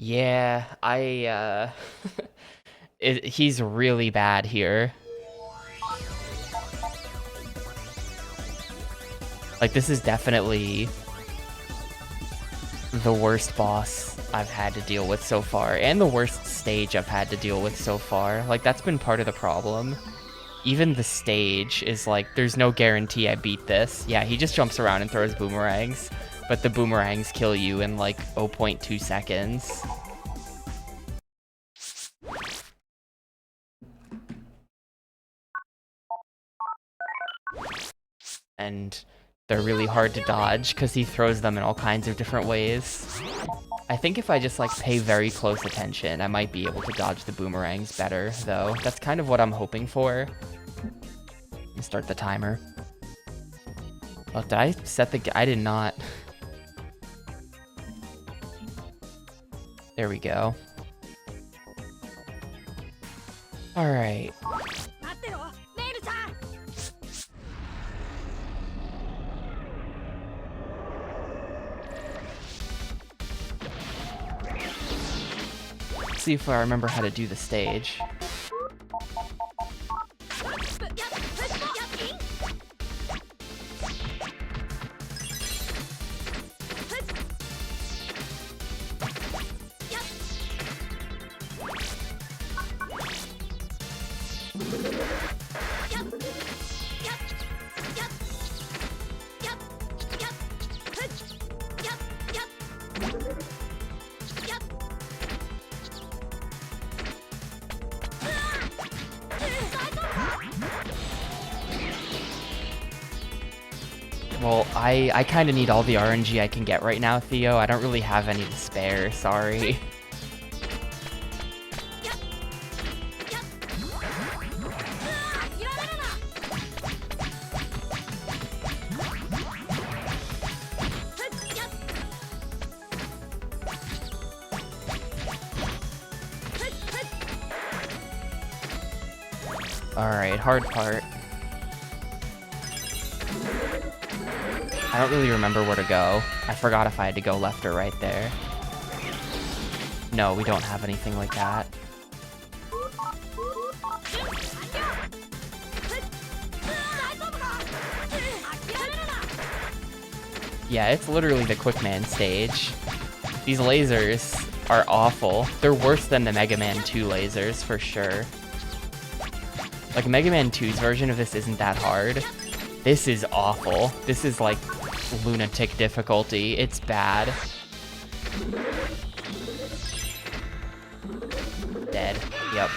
Yeah, he's really bad here. Like, this is definitely the worst boss I've had to deal with so far, and the worst stage I've had to deal with so far. Like, that's been part of the problem. Even the stage is like, there's no guarantee I beat this. Yeah, he just jumps around and throws boomerangs, but the boomerangs kill you in like 0.2 seconds. And they're really hard to dodge because he throws them in all kinds of different ways. I think if I just like pay very close attention, I might be able to dodge the boomerangs better, though. That's kind of what I'm hoping for. Let me start the timer. Oh, did I set the... I did not. There we go. Alright. See if I remember how to do the stage. Well, I kind of need all the RNG I can get right now, Theo. I don't really have any to spare, sorry. Alright, hard part. I don't really remember where to go. I forgot if I had to go left or right there. No, we don't have anything like that. Yeah, it's literally the Quick Man stage. These lasers are awful. They're worse than the Mega Man 2 lasers, for sure. Like, Mega Man 2's version of this isn't that hard. This is awful. This is like lunatic difficulty. It's bad. Dead. Yep.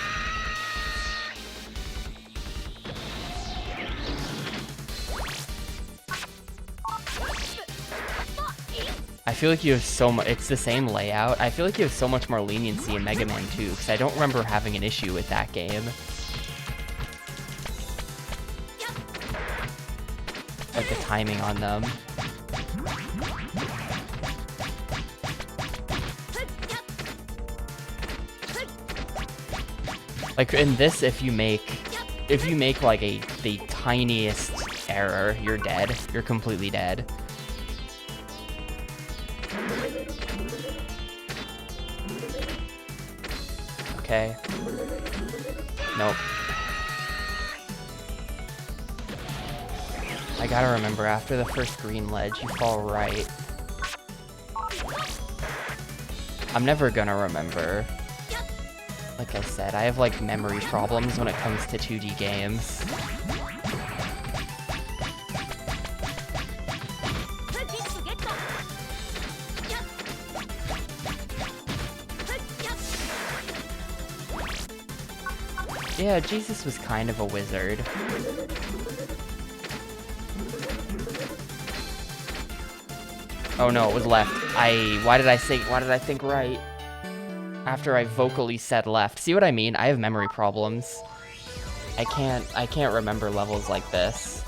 I feel like you have so much... It's the same layout. I feel like you have so much more leniency in Mega Man 2, because I don't remember having an issue with that game. Like the timing on them. Like in this, if you make like the tiniest error, you're dead. You're completely dead. Okay. Nope. I gotta remember, after the first green ledge, you fall right. I'm never gonna remember. Like I said, I have like memory problems when it comes to 2D games. Yeah, Jesus was kind of a wizard. Oh no, it was left. Why did I think right? After I vocally said left. See what I mean? I have memory problems. I can't remember levels like this.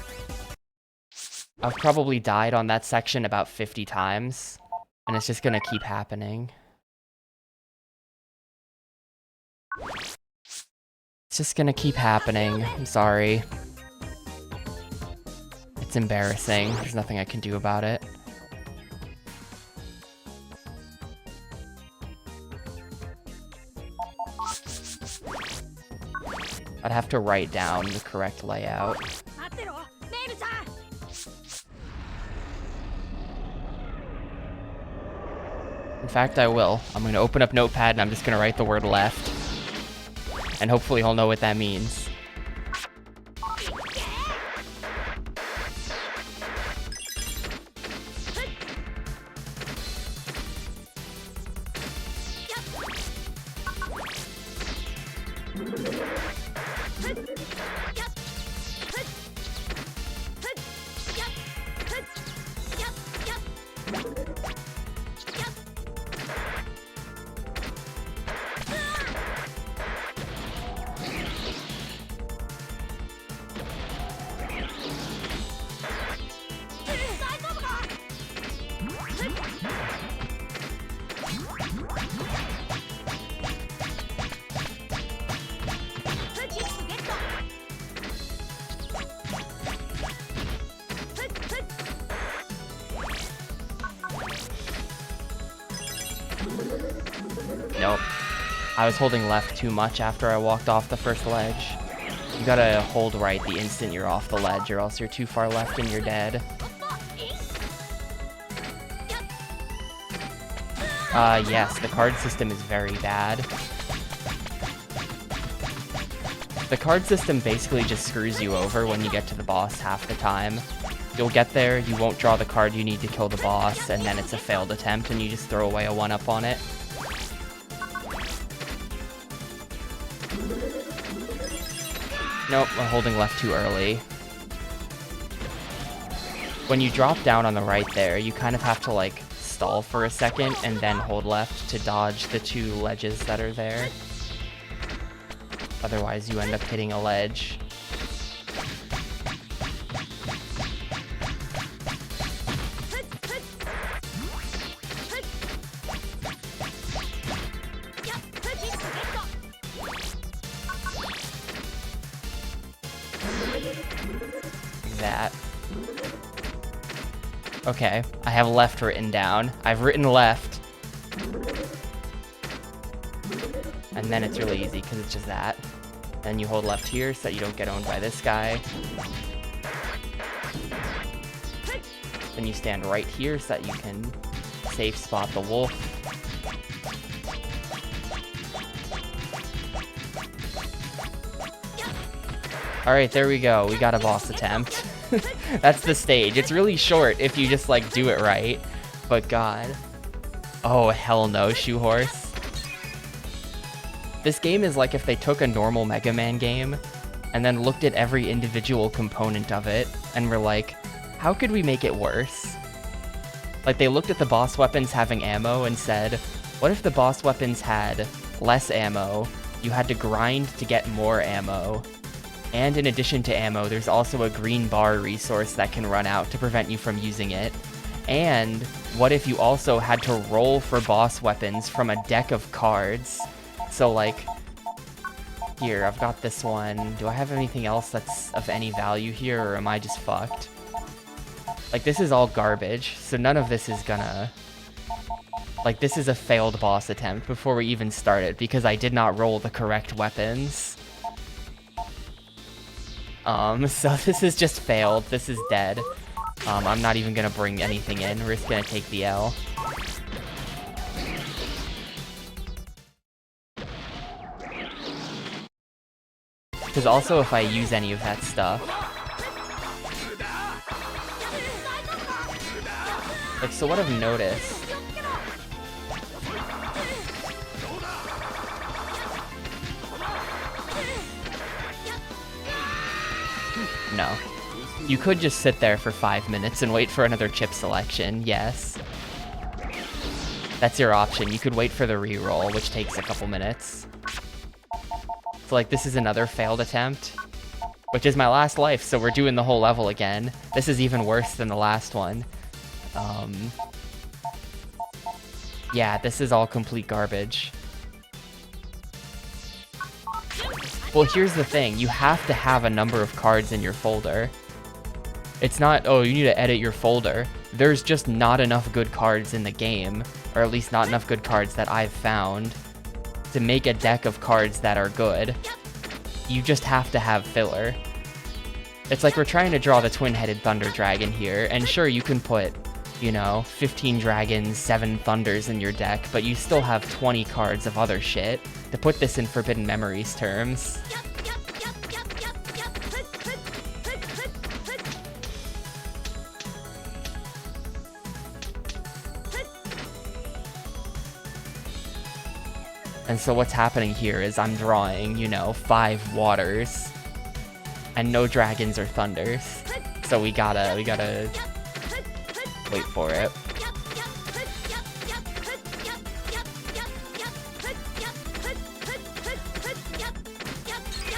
I've probably died on that section about 50 times, and it's just gonna keep happening. It's just gonna keep happening. I'm sorry. It's embarrassing. There's nothing I can do about it. I'd have to write down the correct layout. In fact, I will. I'm going to open up Notepad and I'm just going to write the word left. And hopefully he'll know what that means. Nope. I was holding left too much after I walked off the first ledge. You gotta hold right the instant you're off the ledge, or else you're too far left and you're dead. Yes, the card system is very bad. The card system basically just screws you over when you get to the boss half the time. You'll get there, you won't draw the card you need to kill the boss, and then it's a failed attempt and you just throw away a 1-up on it. Nope, I'm holding left too early. When you drop down on the right there, you kind of have to like stall for a second and then hold left to dodge the 2 ledges that are there. Otherwise you end up hitting a ledge. That. Okay, I have left written down. I've written left. And then it's really easy because it's just that. Then you hold left here so that you don't get owned by this guy. Then you stand right here so that you can safe spot the wolf. Alright, there we go. We got a boss attempt. That's the stage. It's really short if you just, like, do it right. But god. Oh, hell no, Shoe Horse. This game is like if they took a normal Mega Man game and then looked at every individual component of it and were like, how could we make it worse? Like, they looked at the boss weapons having ammo and said, what if the boss weapons had less ammo? You had to grind to get more ammo. And in addition to ammo, there's also a green bar resource that can run out to prevent you from using it. And what if you also had to roll for boss weapons from a deck of cards? So like, here, I've got this one. Do I have anything else that's of any value here, or am I just fucked? Like, this is all garbage, so none of this is gonna... Like, this is a failed boss attempt before we even started, because I did not roll the correct weapons. So this is just failed. This is dead. I'm not even gonna bring anything in. We're just gonna take the L. Because also if I use any of that stuff... Like, so what I've noticed... No. You could just sit there for 5 minutes and wait for another chip selection, yes. That's your option. You could wait for the reroll, which takes a couple minutes. So, like, this is another failed attempt, which is my last life, so we're doing the whole level again. This is even worse than the last one. Yeah, this is all complete garbage. Well, here's the thing. You have to have a number of cards in your folder. It's not, oh, you need to edit your folder. There's just not enough good cards in the game, or at least not enough good cards that I've found, to make a deck of cards that are good. you just have to have filler. It's like we're trying to draw the twin-headed Thunder Dragon here, and sure, you can put, you know, 15 dragons, 7 thunders in your deck, but you still have 20 cards of other shit. To put this in Forbidden Memories terms. And so what's happening here is I'm drawing, you know, 5 waters and no dragons or thunders. So we gotta wait for it.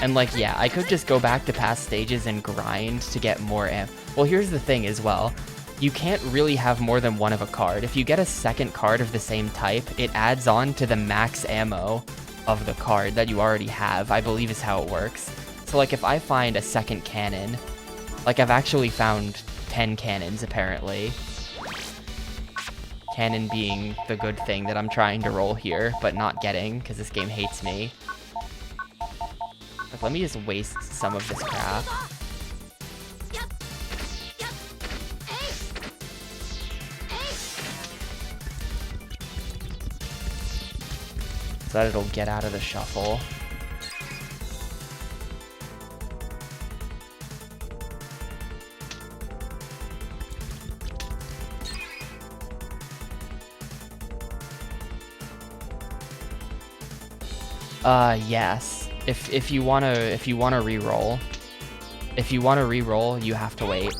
And like, yeah, I could just go back to past stages and grind to get more amp. Well, here's the thing as well. You can't really have more than one of a card. If you get a second card of the same type, it adds on to the max ammo of the card that you already have, I believe is how it works. So like if I find a second cannon, like I've actually found 10 cannons apparently. Cannon being the good thing that I'm trying to roll here, but not getting, because this game hates me. Like, let me just waste some of this crap. So that it'll get out of the shuffle. Yes. If you wanna reroll. If you wanna reroll, you have to wait.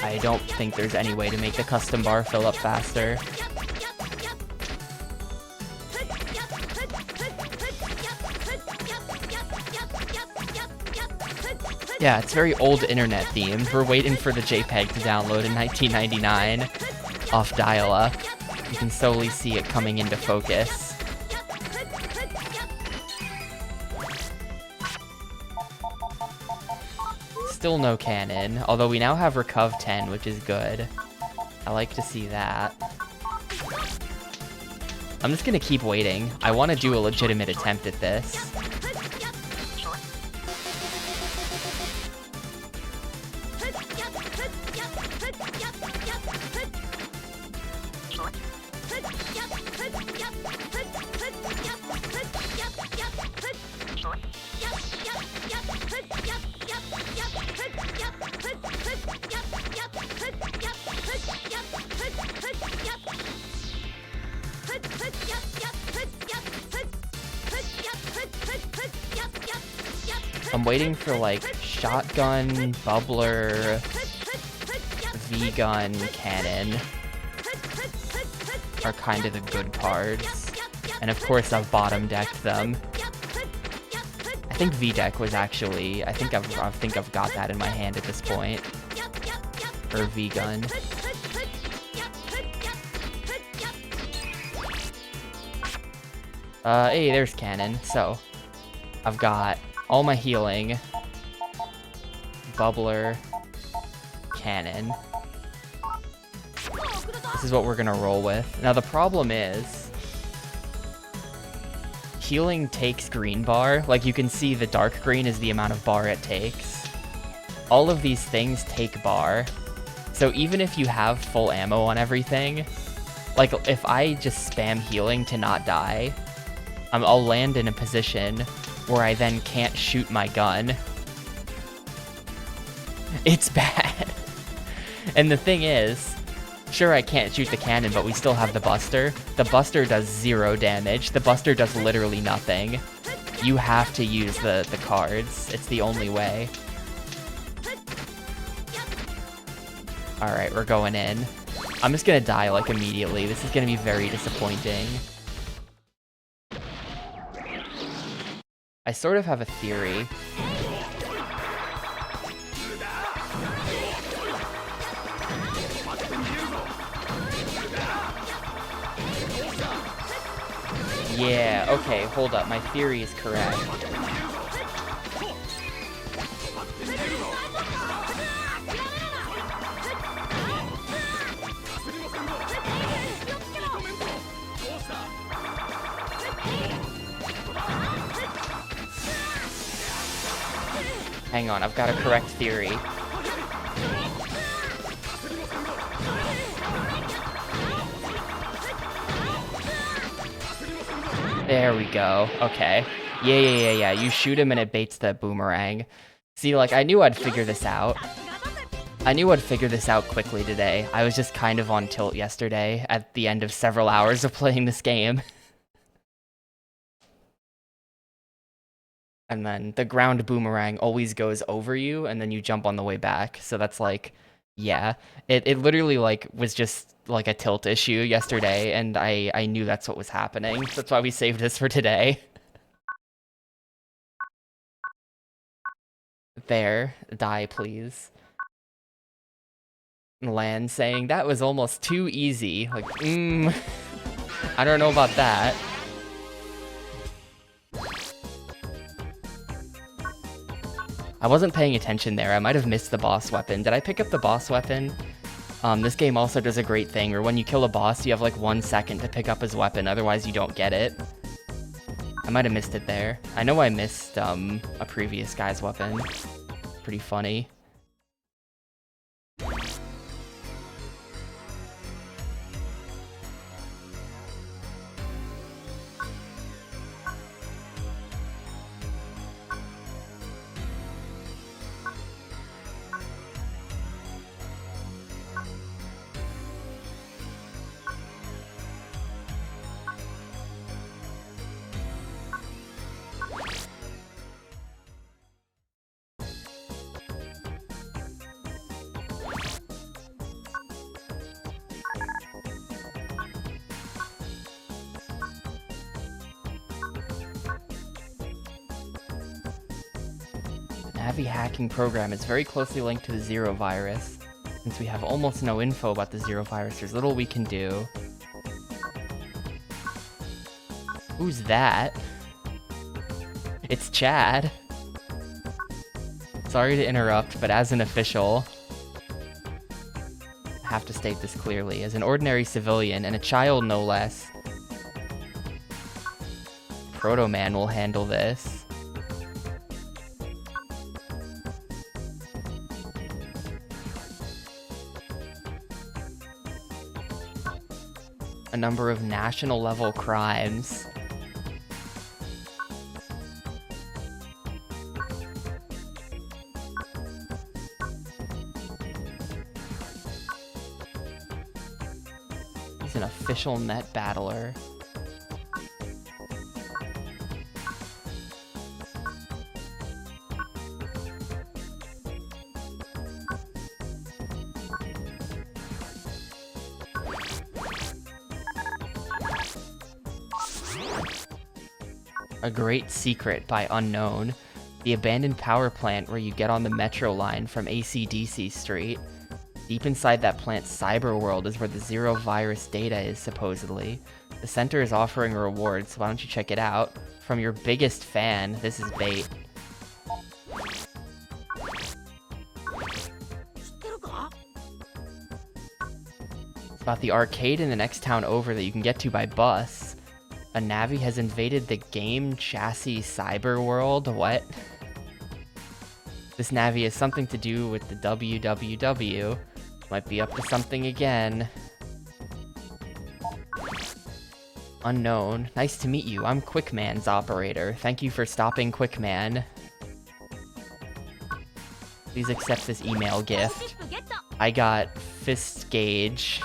I don't think there's any way to make the custom bar fill up faster. Yeah, it's very old internet themed. We're waiting for the JPEG to download in 1999 off dial-up. You can slowly see it coming into focus. Still no cannon, although we now have Recov 10, which is good. I like to see that. I'm just gonna keep waiting. I want to do a legitimate attempt at this. I'm waiting for like shotgun, bubbler, V-gun, cannon are kind of the good cards. And of course I've bottom decked them. I think V-deck was actually, I think I've got that in my hand at this point. Or V-gun. Hey, there's cannon. So I've got all my healing, bubbler, cannon. This is what we're gonna roll with. Now the problem is, healing takes green bar. Like you can see the dark green is the amount of bar it takes. All of these things take bar. So even if you have full ammo on everything, like if I just spam healing to not die, I'll land in a position where I then can't shoot my gun. It's bad. And the thing is, sure I can't shoot the cannon, but we still have the Buster. The Buster does 0 damage. The Buster does literally nothing. You have to use the cards. It's the only way. Alright, we're going in. I'm just gonna die like immediately. This is gonna be very disappointing. I sort of have a theory. Yeah, okay, hold up. My theory is correct. Hang on, I've got a correct theory. There we go. Okay. Yeah. You shoot him and it baits the boomerang. See, like, I knew I'd figure this out. I knew I'd figure this out quickly today. I was just kind of on tilt yesterday at the end of several hours of playing this game. And then the ground boomerang always goes over you, and then you jump on the way back. So that's like, yeah. It literally, like, was just, like, a tilt issue yesterday, and I knew that's what was happening. That's why we saved this for today. There. Die, please. Lan saying, that was almost too easy. Like, I don't know about that. I wasn't paying attention there. I might have missed the boss weapon. Did I pick up the boss weapon? This game also does a great thing where when you kill a boss, you have like 1 second to pick up his weapon, otherwise you don't get it. I might have missed it there. I know I missed a previous guy's weapon. Pretty funny. Navi hacking program is very closely linked to the Zero virus. Since we have almost no info about the Zero virus, there's little we can do. Who's that? It's Chad. Sorry to interrupt, but as an official, I have to state this clearly. As an ordinary civilian, and a child no less, Proto Man will handle this. A number of national level crimes. He's an official net battler. A Great Secret by Unknown. The abandoned power plant where you get on the metro line from AC/DC Street. Deep inside that plant's cyber world is where the Zero virus data is, supposedly. The center is offering a reward, so why don't you check it out? From your biggest fan, this is bait. It's about the arcade in the next town over that you can get to by bus. A Navi has invaded the game chassis cyber world. What? This Navi has something to do with the WWW. Might be up to something again. Unknown. Nice to meet you. I'm Quickman's operator. Thank you for stopping Quickman. Please accept this email gift. I got Fist Gauge.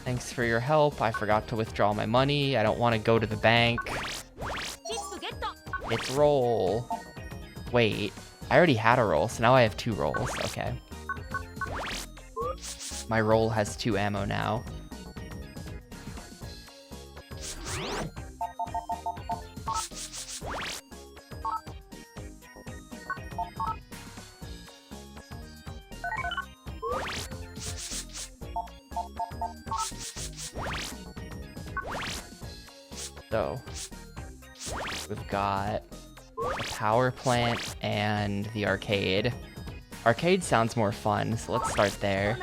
Thanks for your help. I forgot to withdraw my money. I don't want to go to the bank. It's roll. Wait, I already had a roll, so now I have 2 rolls. Okay. My roll has 2 ammo now. So, we've got a power plant and the arcade. Arcade sounds more fun, so let's start there.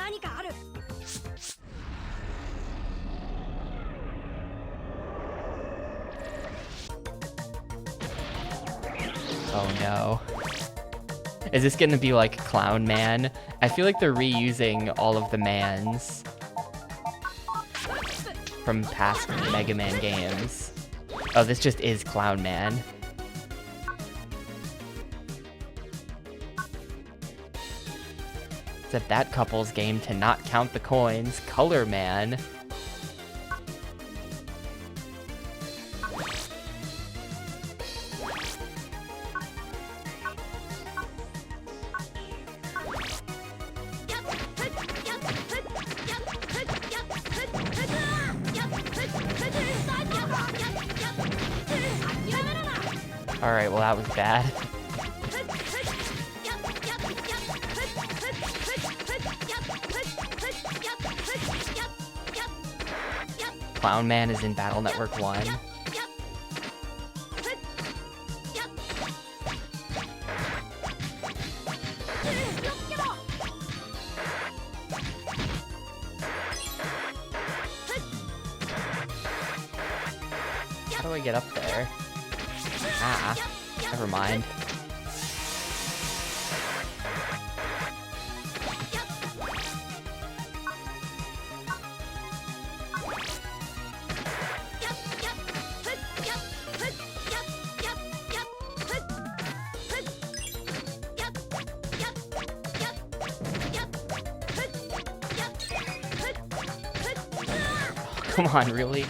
Oh no. Is this gonna be like Clown Man? I feel like they're reusing all of the mans from past Mega Man games. Oh, this just is Clown Man. It's at that couple's game to not count the coins. Color Man. Alright, well that was bad. Clown Man is in Battle Network 1. How do I get up there? Ah, never mind. Come on, really?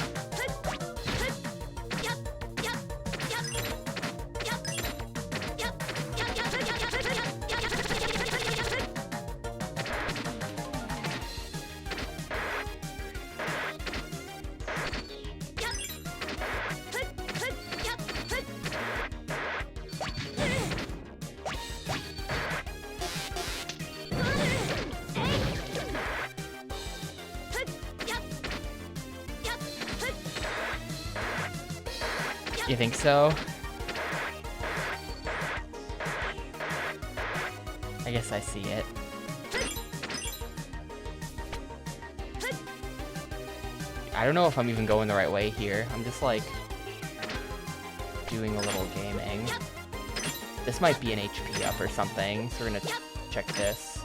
You think so? I guess I see it. I don't know if I'm even going the right way here. I'm just like doing a little gaming. This might be an HP up or something, so we're gonna check this.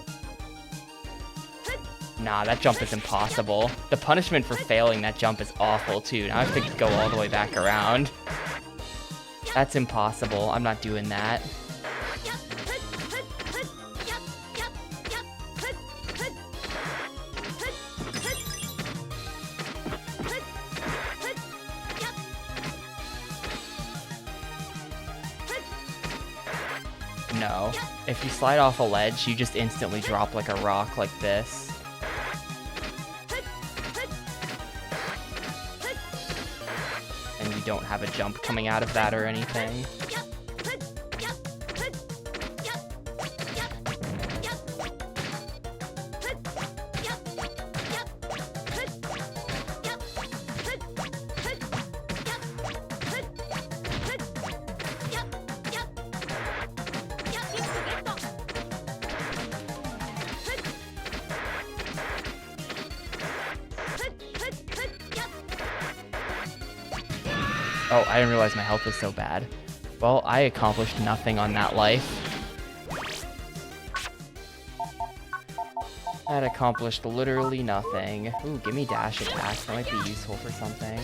Nah, that jump is impossible. The punishment for failing that jump is awful too. Now I have to go all the way back around. That's impossible. I'm not doing that. No. If you slide off a ledge, you just instantly drop like a rock like this. And you don't have a jump coming out of that or anything. Oh, I didn't realize my health was so bad. Well, I accomplished nothing on that life. That accomplished literally nothing. Ooh, give me dash attacks. That might be useful for something.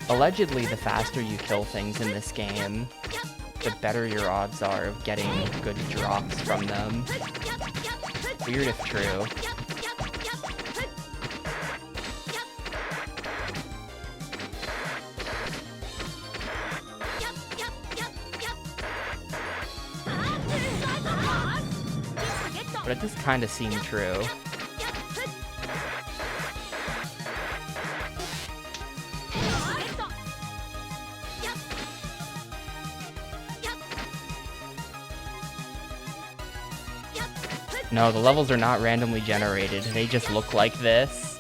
Allegedly, the faster you kill things in this game, the better your odds are of getting good drops from them. Weird if true. But it does kind of seem true. No, the levels are not randomly generated. They just look like this.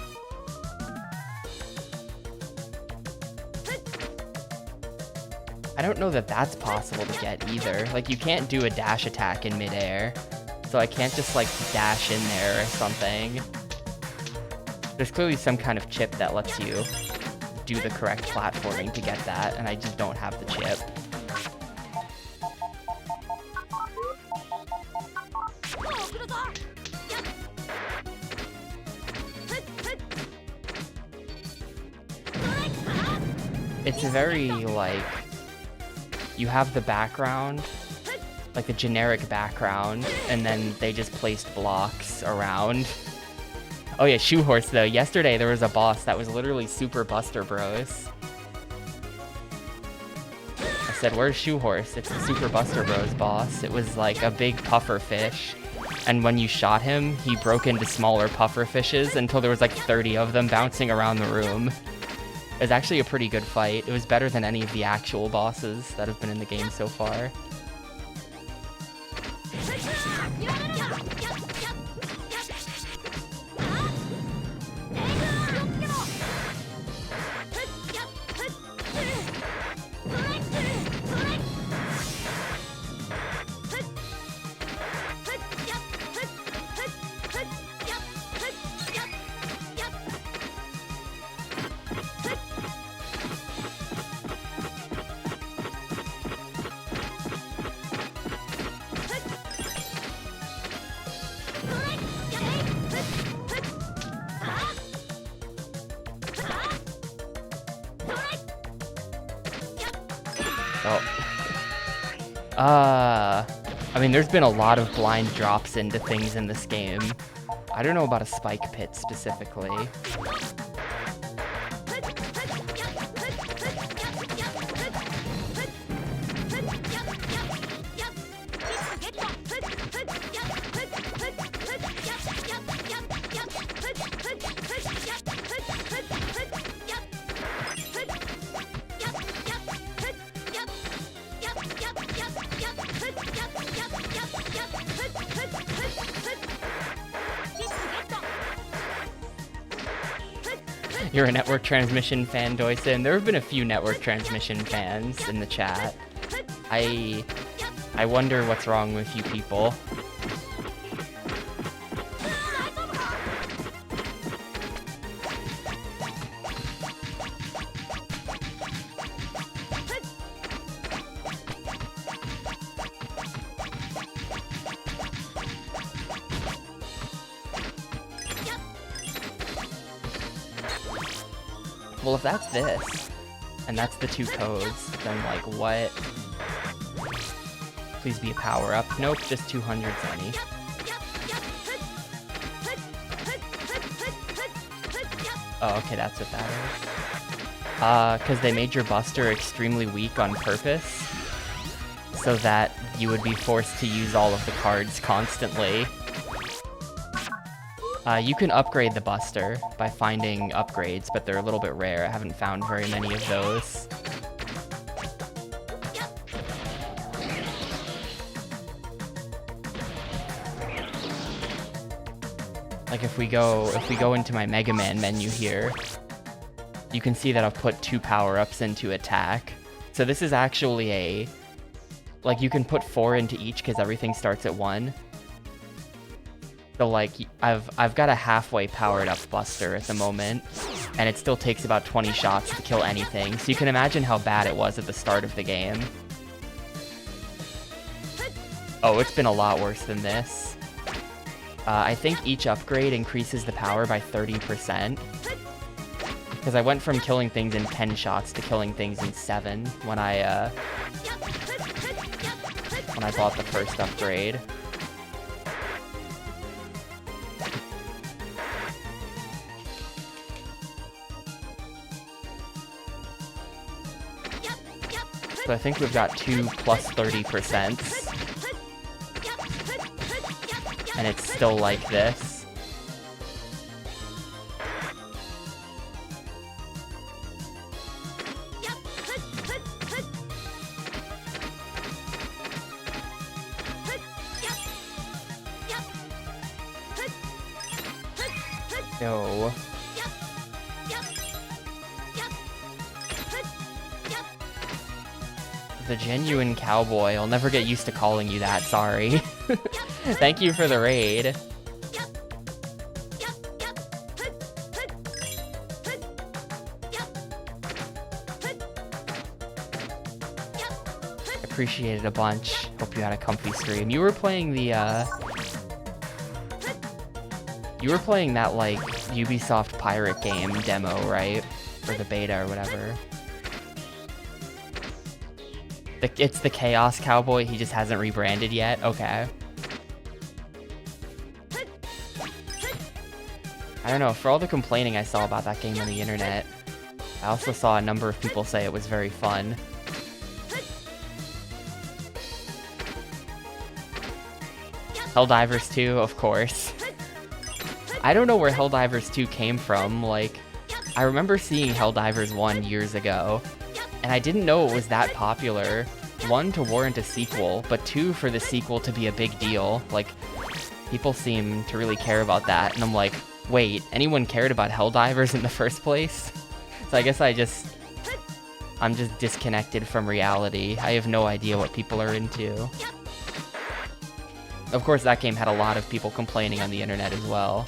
I don't know that that's possible to get either. Like, you can't do a dash attack in midair. So I can't just, like, dash in there or something. There's clearly some kind of chip that lets you do the correct platforming to get that, and I just don't have the chip. It's very, like, you have the background, like the generic background, and then they just placed blocks around. Oh yeah, Shoe Horse though. Yesterday there was a boss that was literally Super Buster Bros. I said, where's Shoe Horse? It's the Super Buster Bros boss. It was like a big puffer fish, and when you shot him, he broke into smaller puffer fishes until there was like 30 of them bouncing around the room. It was actually a pretty good fight. It was better than any of the actual bosses that have been in the game so far. I mean, there's been a lot of blind drops into things in this game. I don't know about a spike pit specifically. You're a network transmission fan, Doyson. There have been a few network transmission fans in the chat. I wonder what's wrong with you people. Well, if that's this, and that's the two codes, then, like, what? Please be a power-up. Nope, just 200 Zenny. Oh, okay, that's what that is. Because they made your Buster extremely weak on purpose, so that you would be forced to use all of the cards constantly. You can upgrade the Buster by finding upgrades, but they're a little bit rare. I haven't found very many of those. Like if we go into my Mega Man menu here, you can see that I've put 2 power-ups into attack. So this is actually like you can put 4 into each because everything starts at 1. So like I've got a halfway powered up Buster at the moment, and it still takes about 20 shots to kill anything. So you can imagine how bad it was at the start of the game. Oh, it's been a lot worse than this. I think each upgrade increases the power by 30%. Because I went from killing things in 10 shots to killing things in 7 when I bought the first upgrade. So I think we've got 2 plus 30%. And it's still like this. No. The genuine cowboy. I'll never get used to calling you that, sorry. Thank you for the raid. Appreciate it a bunch. Hope you had a comfy stream. You were playing the, you were playing that, like, Ubisoft pirate game demo, right? Or the beta or whatever. It's the Chaos Cowboy, he just hasn't rebranded yet? Okay. I don't know, for all the complaining I saw about that game on the internet, I also saw a number of people say it was very fun. Helldivers 2, of course. I don't know where Helldivers 2 came from, like, I remember seeing Helldivers 1 years ago, and I didn't know it was that popular. 1, to warrant a sequel, but 2, for the sequel to be a big deal. Like, people seem to really care about that, and I'm like, wait, anyone cared about Helldivers in the first place? So I guess I'm just disconnected from reality. I have no idea what people are into. Of course, that game had a lot of people complaining on the internet as well.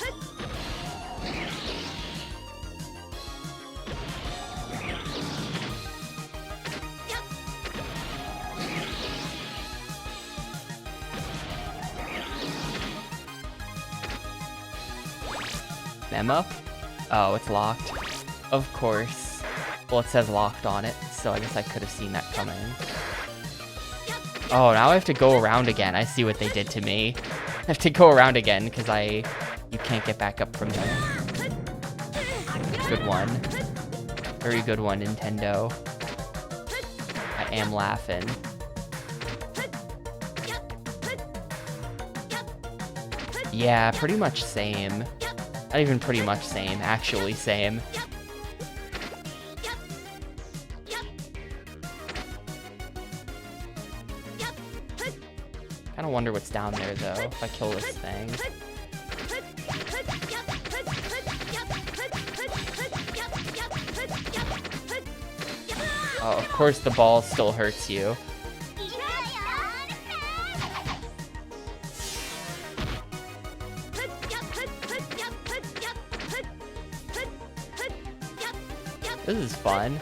Memo? Oh, it's locked. Of course. Well, it says locked on it, so I guess I could have seen that coming. Oh, now I have to go around again. I see what they did to me. I have to go around again, because you can't get back up from there. Good one. Very good one, Nintendo. I am laughing. Yeah, pretty much same. Not even pretty much same, actually same. Kinda wonder what's down there, though, if I kill this thing. Oh, of course the ball still hurts you. This is fun.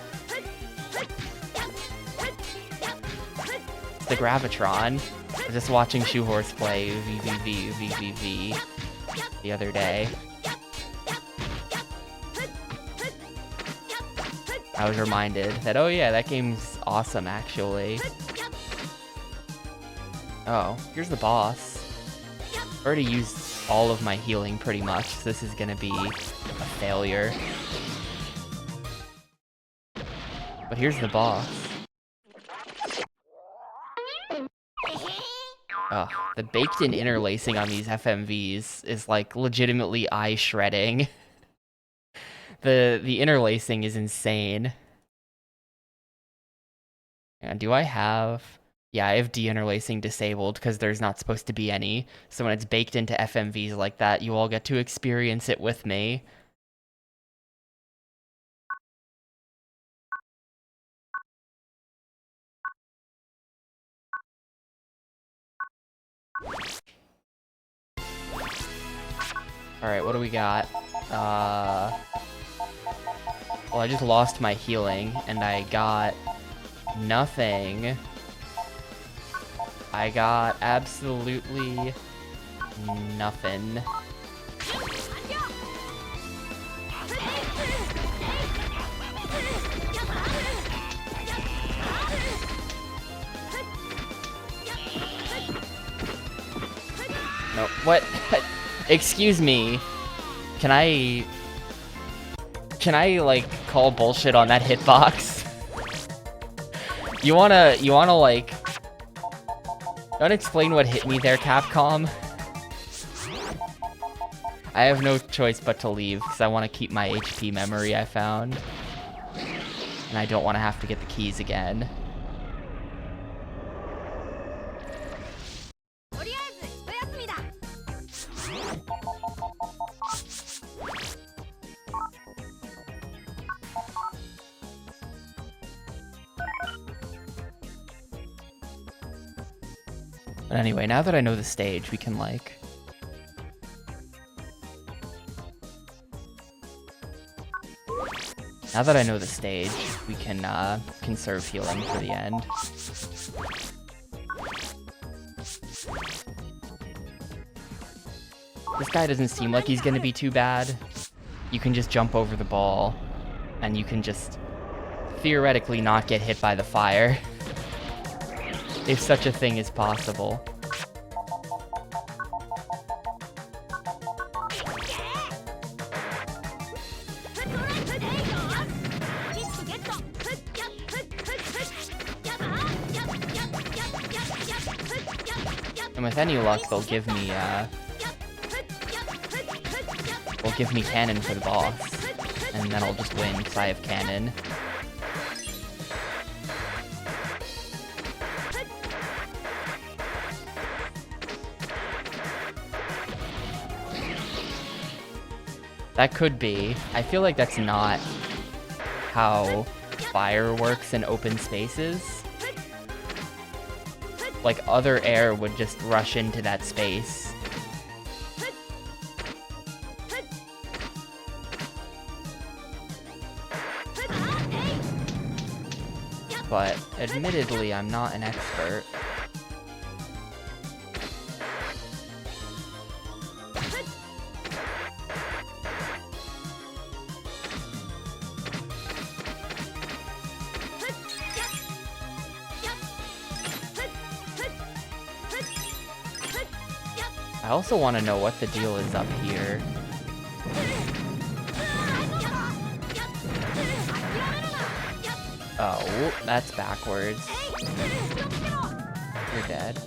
The Gravitron. I was just watching Shoehorse play VVV the other day. I was reminded that, oh yeah, that game's awesome, actually. Oh, here's the boss. I've already used all of my healing pretty much, so this is gonna be a failure. But here's the boss. Oh, the baked-in interlacing on these FMVs is, like, legitimately eye-shredding. The interlacing is insane. And do I have... Yeah, I have de-interlacing disabled because there's not supposed to be any. So when it's baked into FMVs like that, you all get to experience it with me. Alright, what do we got? Well, I just lost my healing, and I got nothing. I got absolutely nothing. No, what? Excuse me. Can I, like, call bullshit on that hitbox? You wanna, like... Don't explain what hit me there, Capcom. I have no choice but to leave, because I want to keep my HP memory I found. And I don't want to have to get the keys again. But anyway, now that I know the stage, we can, like... Now that I know the stage, we can conserve healing for the end. This guy doesn't seem like he's gonna be too bad. You can just jump over the ball, and you can just theoretically not get hit by the fire. If such a thing is possible. And with any luck, they'll give me cannon for the boss, and then I'll just win because I have cannon. That could be. I feel like that's not how fire works in open spaces. Like, other air would just rush into that space. But admittedly, I'm not an expert. I also want to know what the deal is up here. Oh, that's backwards. You're dead.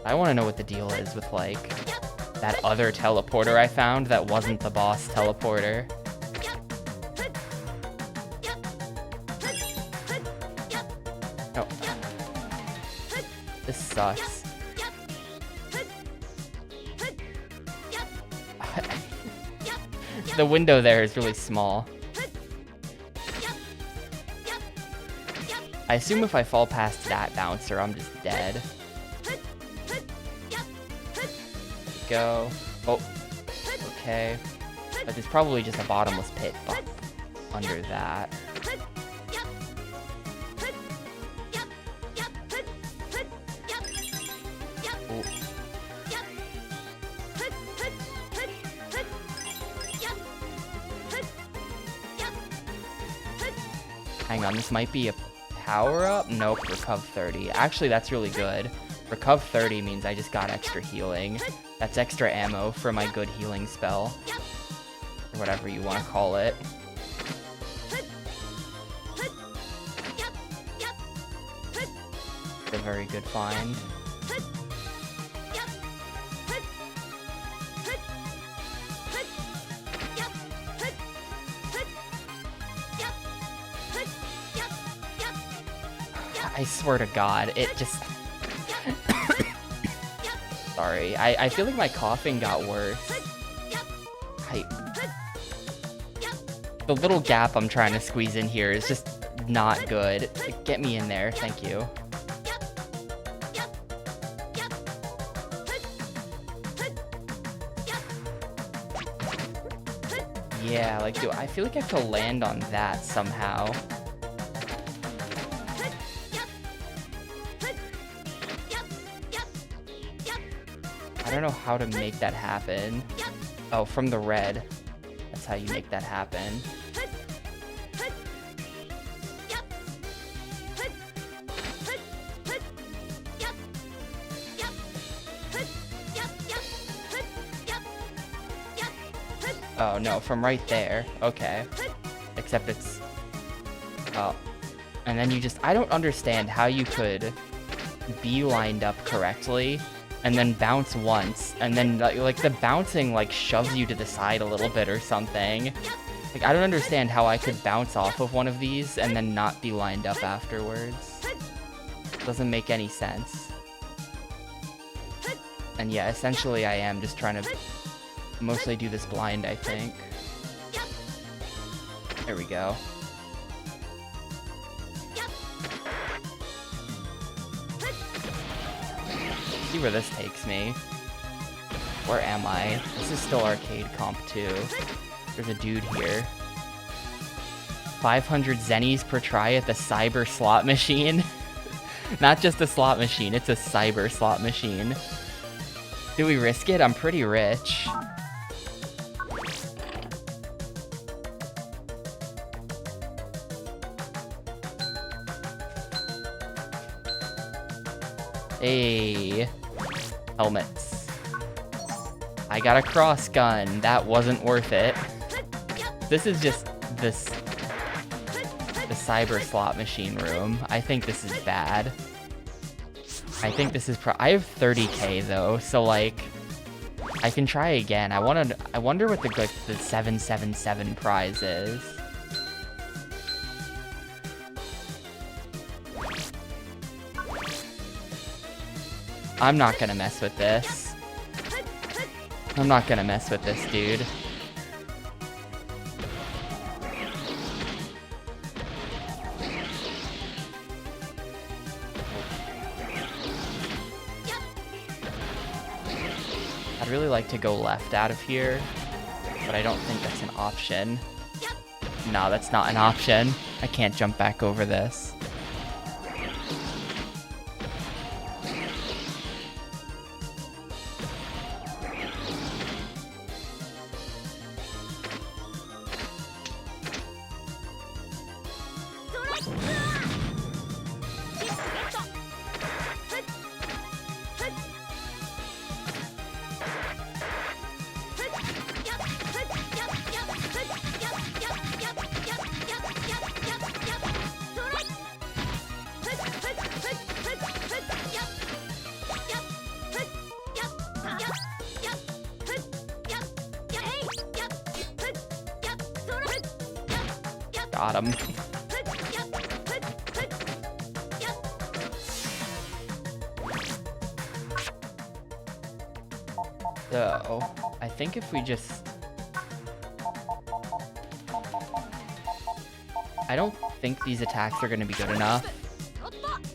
I want to know what the deal is with, like, that other teleporter I found that wasn't the boss teleporter. Oh. This sucks. The window there is really small. I assume if I fall past that bouncer, I'm just dead. Go. Oh. Okay. But there's probably just a bottomless pit under that. Ooh. Hang on, this might be a power-up? Nope, Recuv 30. Actually, that's really good. Recuv 30 means I just got extra healing. That's extra ammo for my good healing spell. Or whatever you want to call it. It's a very good find. I swear to God, it just... Sorry, I feel like my coughing got worse. The little gap I'm trying to squeeze in here is just not good. Get me in there, thank you. Yeah, like, I feel like I have to land on that somehow. I don't know how to make that happen. Oh, from the red. That's how you make that happen. Oh, no, from right there. Okay. Except it's... Oh. And then you just... I don't understand how you could be lined up correctly and then bounce once, and then, like, the bouncing, like, shoves you to the side a little bit or something. Like, I don't understand how I could bounce off of one of these and then not be lined up afterwards. Doesn't make any sense. And yeah, essentially I am just trying to mostly do this blind, I think. There we go. see where this takes me. Where am I? This is still arcade comp 2. There's a dude here. 500 zennies per try at the cyber slot machine. Not just a slot machine, it's a cyber slot machine. Do we risk it? I'm pretty rich. Hey, helmets. I got a cross gun. That wasn't worth it. This is just the cyber slot machine room. I think this is bad. I think this is I have 30k though, so like I can try again. I wonder what the 777 prize is. I'm not gonna mess with this. I'm not gonna mess with this, dude. I'd really like to go left out of here, but I don't think that's an option. No, that's not an option. I can't jump back over this. Got him. So, I think if we just... I don't think these attacks are going to be good enough.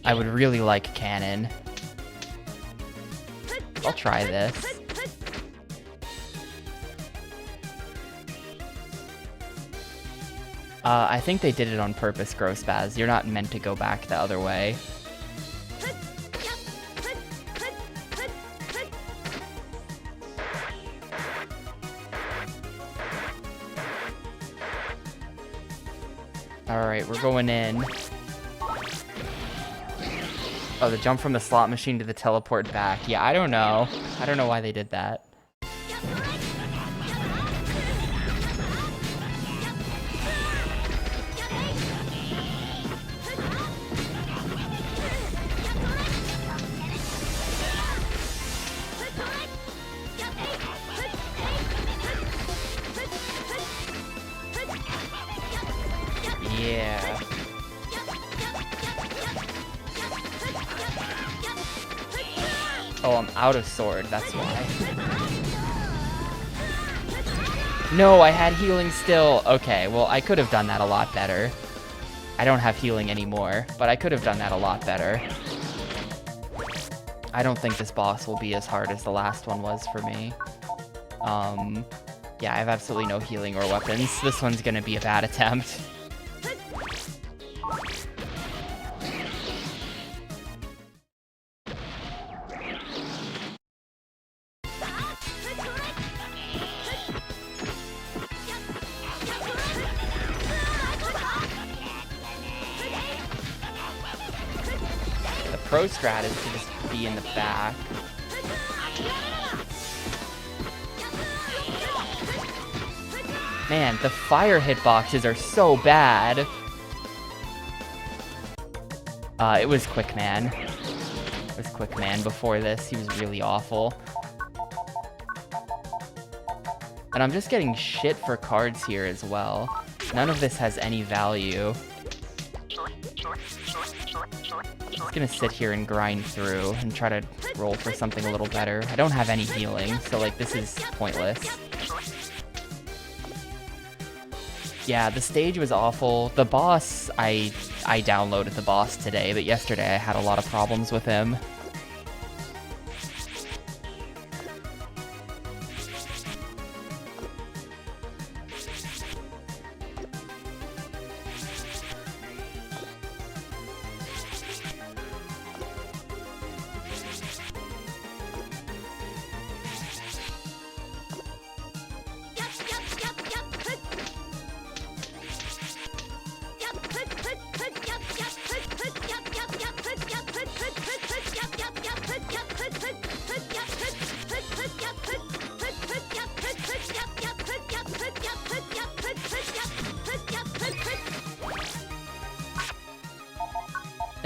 I would really like cannon. I'll try this. I think they did it on purpose, Grossbaz. You're not meant to go back the other way. Alright, we're going in. Oh, the jump from the slot machine to the teleport back. Yeah, I don't know. I don't know why they did that. Yeah. Oh, I'm out of sword, that's why. No, I had healing still. Okay, well, I could have done that a lot better. I don't have healing anymore, but I could have done that a lot better. I don't think this boss will be as hard as the last one was for me. Yeah, I have absolutely no healing or weapons. This one's gonna be a bad attempt. Pro strat is to just be in the back. Man, the fire hitboxes are so bad. It was Quickman. It was Quickman before this. He was really awful. And I'm just getting shit for cards here as well. None of this has any value. I'm gonna sit here and grind through and try to roll for something a little better. I don't have any healing, so like this is pointless. Yeah, the stage was awful. The boss, I downloaded the boss today, but yesterday I had a lot of problems with him.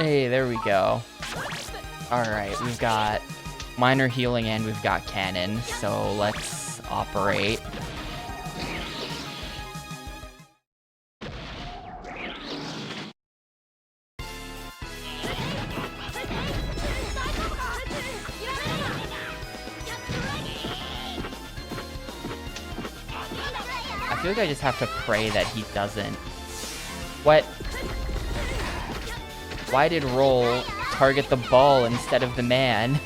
Hey, there we go. Alright, we've got minor healing and we've got cannon, so let's operate. I feel like I just have to pray that he doesn't. What? Why did roll target the ball instead of the man?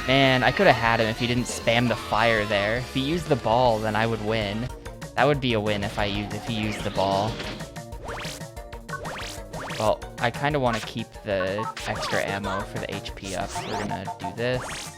Man, I could have had him if he didn't spam the fire there. If he used the ball, then I would win. That would be a win if he used the ball. Well, I kind of want to keep the extra ammo for the HP up, so we're gonna do this.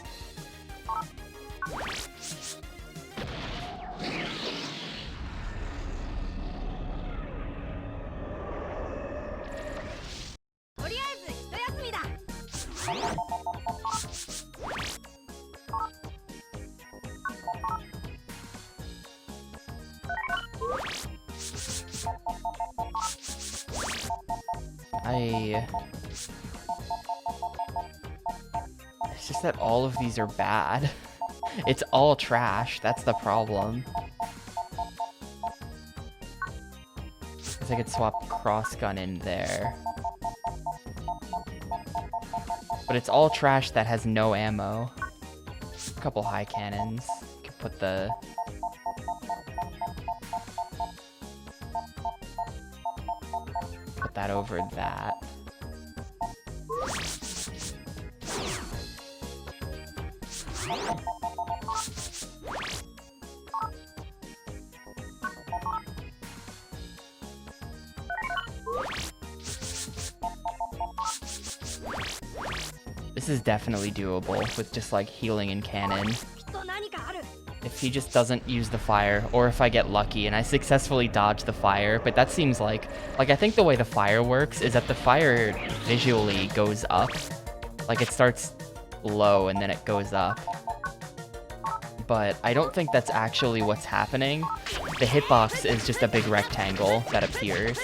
It's just that all of these are bad. It's all trash, that's the problem. Guess I could swap crossgun in there. But it's all trash that has no ammo. A couple high cannons. Could put the... Put that over that. This is definitely doable with just like healing and cannon. If he just doesn't use the fire, or if I get lucky and I successfully dodge the fire, but that seems like I think the way the fire works is that the fire visually goes up. Like it starts low and then it goes up. But I don't think that's actually what's happening. The hitbox is just a big rectangle that appears.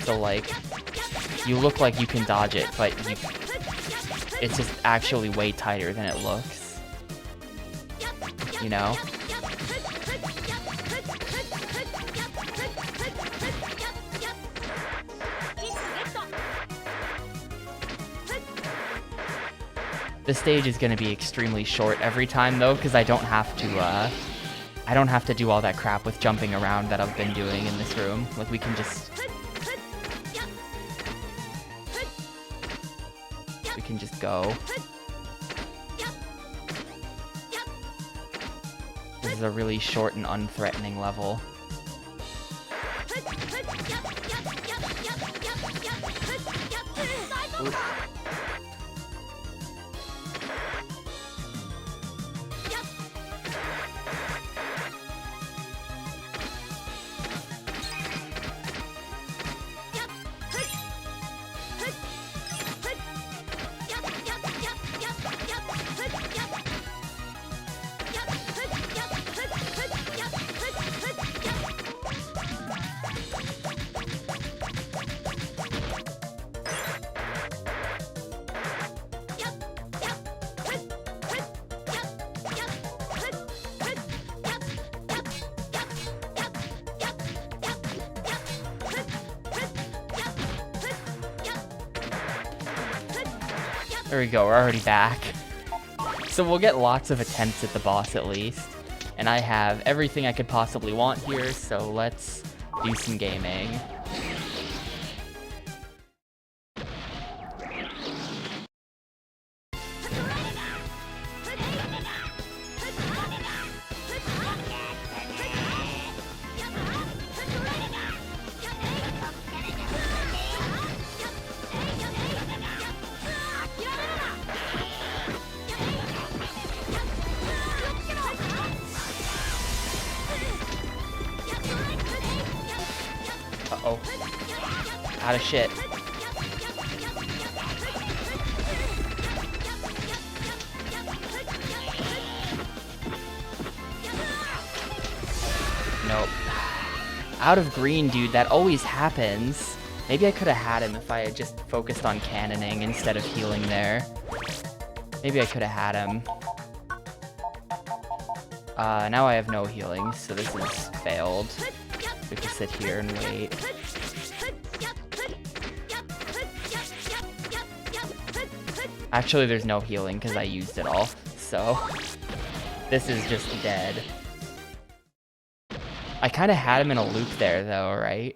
So like, you look like you can dodge it, but it's just actually way tighter than it looks. You know? This stage is going to be extremely short every time though, because I don't have to do all that crap with jumping around that I've been doing in this room. Like we can just go. This is a really short and unthreatening level. Oop. There we go, we're already back. So we'll get lots of attempts at the boss at least. And I have everything I could possibly want here, so let's do some gaming. out of shit. Nope. Out of green, dude. That always happens. Maybe I could have had him if I had just focused on cannoning instead of healing there. Maybe I could have had him. Now I have no healing, so this is failed. We can sit here and wait. Actually, there's no healing because I used it all, so this is just dead. I kind of had him in a loop there, though, right?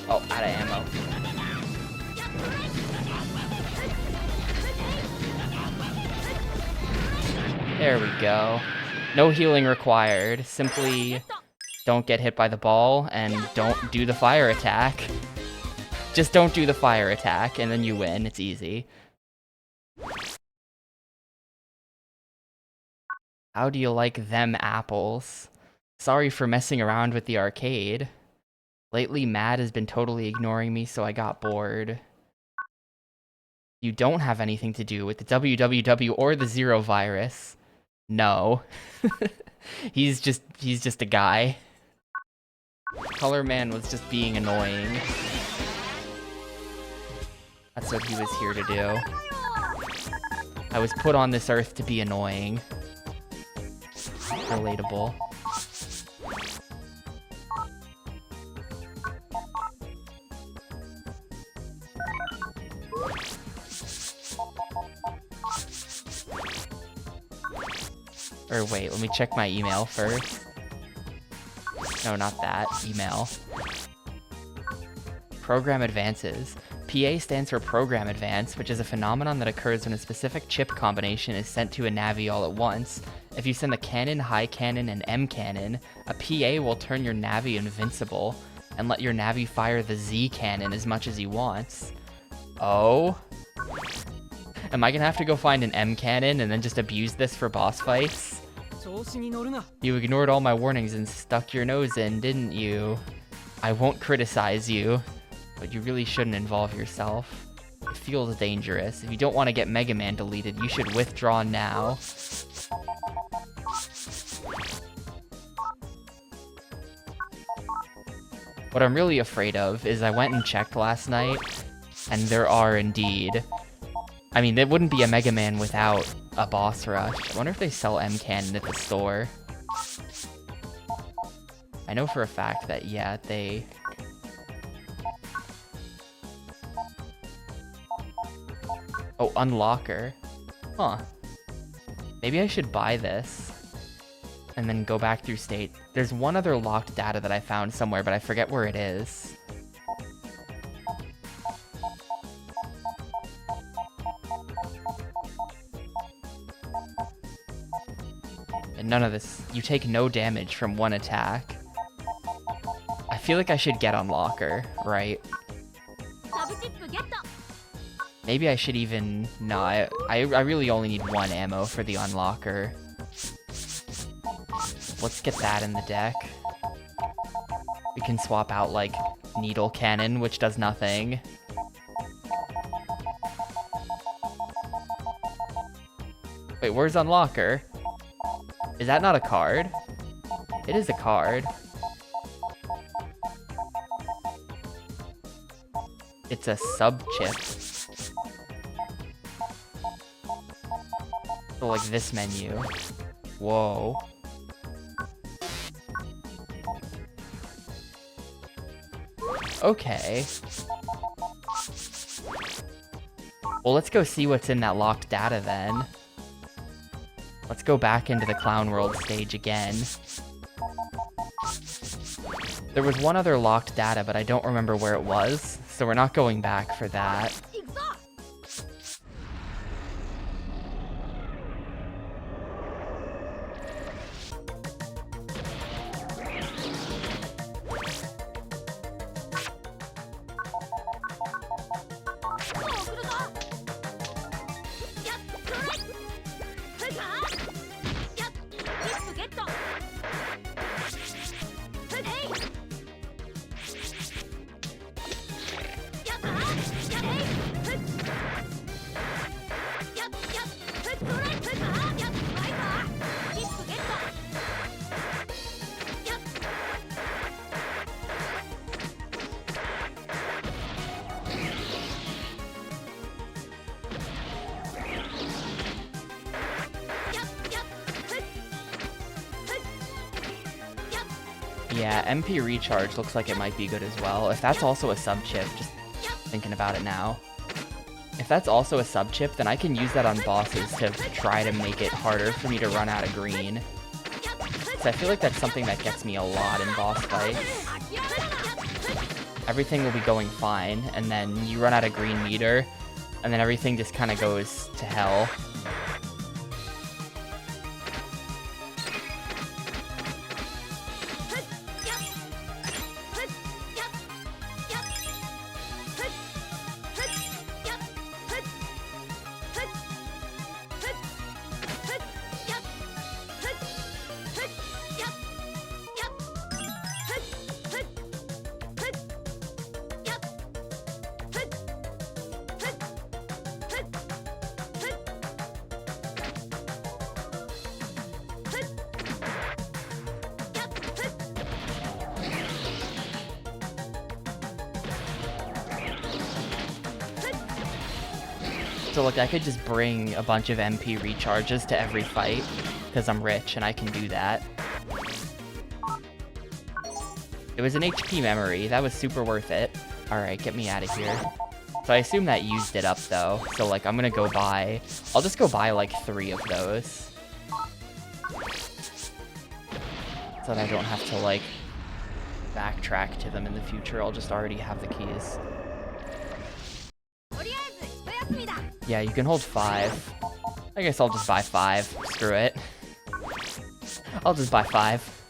Oh, out of ammo. There we go. No healing required. Simply don't get hit by the ball and don't do the fire attack. Just don't do the fire attack and then you win. It's easy. How do you like them apples? Sorry for messing around with the arcade. Lately, Matt has been totally ignoring me, so I got bored. You don't have anything to do with the WWW or the Zero virus. No. he's just a guy. Color Man was just being annoying. That's what he was here to do. I was put on this earth to be annoying. Relatable. Or wait, let me check my email first. No, not that. Email. Program advances. PA stands for Program Advance, which is a phenomenon that occurs when a specific chip combination is sent to a Navi all at once. If you send the Cannon, High Cannon, and M Cannon, a PA will turn your Navi invincible and let your Navi fire the Z Cannon as much as he wants. Oh? Am I gonna have to go find an M Cannon and then just abuse this for boss fights? You ignored all my warnings and stuck your nose in, didn't you? I won't criticize you, but you really shouldn't involve yourself. It feels dangerous. If you don't want to get Mega Man deleted, you should withdraw now. What I'm really afraid of is I went and checked last night, and there are indeed... I mean, it wouldn't be a Mega Man without a boss rush. I wonder if they sell M Cannon at the store. I know for a fact that, yeah, they... Oh, Unlocker. Huh. Maybe I should buy this and then go back through state. There's one other locked data that I found somewhere, but I forget where it is. And none of this. You take no damage from one attack. I feel like I should get Unlocker, right? Maybe I should even... No, I really only need one ammo for the Unlocker. Let's get that in the deck. We can swap out, like, Needle Cannon, which does nothing. Wait, where's Unlocker? Is that not a card? It is a card. It's a sub-chip. So, like, this menu. Whoa. Okay. Well, let's go see what's in that locked data then. Let's go back into the Clown World stage again. There was one other locked data, but I don't remember where it was, so we're not going back for that. Yeah, MP recharge looks like it might be good as well. If that's also a sub-chip, just thinking about it now. If that's also a sub-chip, then I can use that on bosses to try to make it harder for me to run out of green. So I feel like that's something that gets me a lot in boss fights. Everything will be going fine, and then you run out of green meter, and then everything just kind of goes to hell. So look, I could just bring a bunch of MP recharges to every fight, because I'm rich and I can do that. It was an HP memory, that was super worth it. Alright, get me out of here. So I assume that used it up though, so like I'm gonna go buy... I'll just go buy like 3 of those. So that I don't have to like backtrack to them in the future, I'll just already have the keys. Yeah, you can hold 5. I guess I'll just buy 5. Screw it. I'll just buy 5.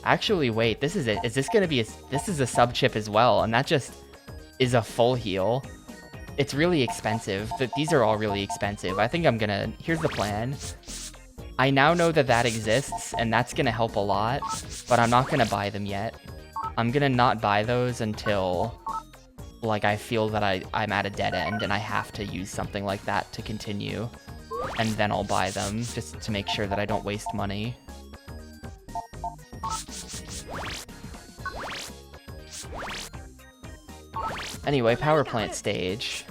Actually, wait, this is it. Is this gonna be a... This is a sub-chip as well, and that just is a full heal. It's really expensive. These are all really expensive. I think I'm gonna... Here's the plan. I now know that that exists, and that's gonna help a lot, but I'm not gonna buy them yet. I'm gonna not buy those until, like, I feel that I'm at a dead end and I have to use something like that to continue. And then I'll buy them, just to make sure that I don't waste money. Anyway, power plant stage.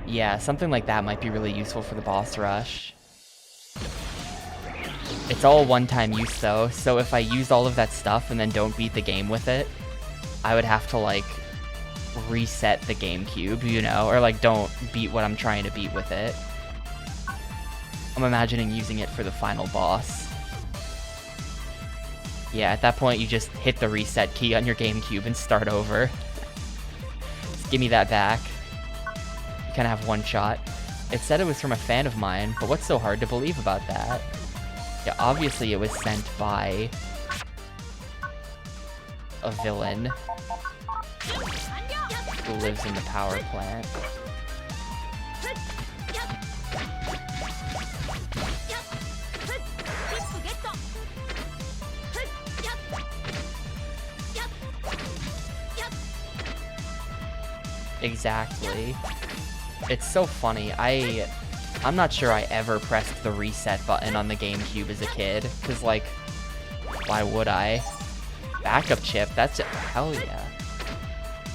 Yeah, something like that might be really useful for the boss rush. It's all one-time use though, so if I use all of that stuff and then don't beat the game with it, I would have to like reset the Gamecube, you know, or like don't beat what I'm trying to beat with it. I'm imagining using it for the final boss. Yeah, at that point you just hit the reset key on your Gamecube and start over. Just give me that back. You kind of have one shot. It said it was from a fan of mine, but what's so hard to believe about that? Yeah, obviously it was sent by a villain who lives in the power plant. Exactly. It's so funny. I'm not sure I ever pressed the reset button on the GameCube as a kid, because, like, why would I? Backup chip, that's... hell yeah.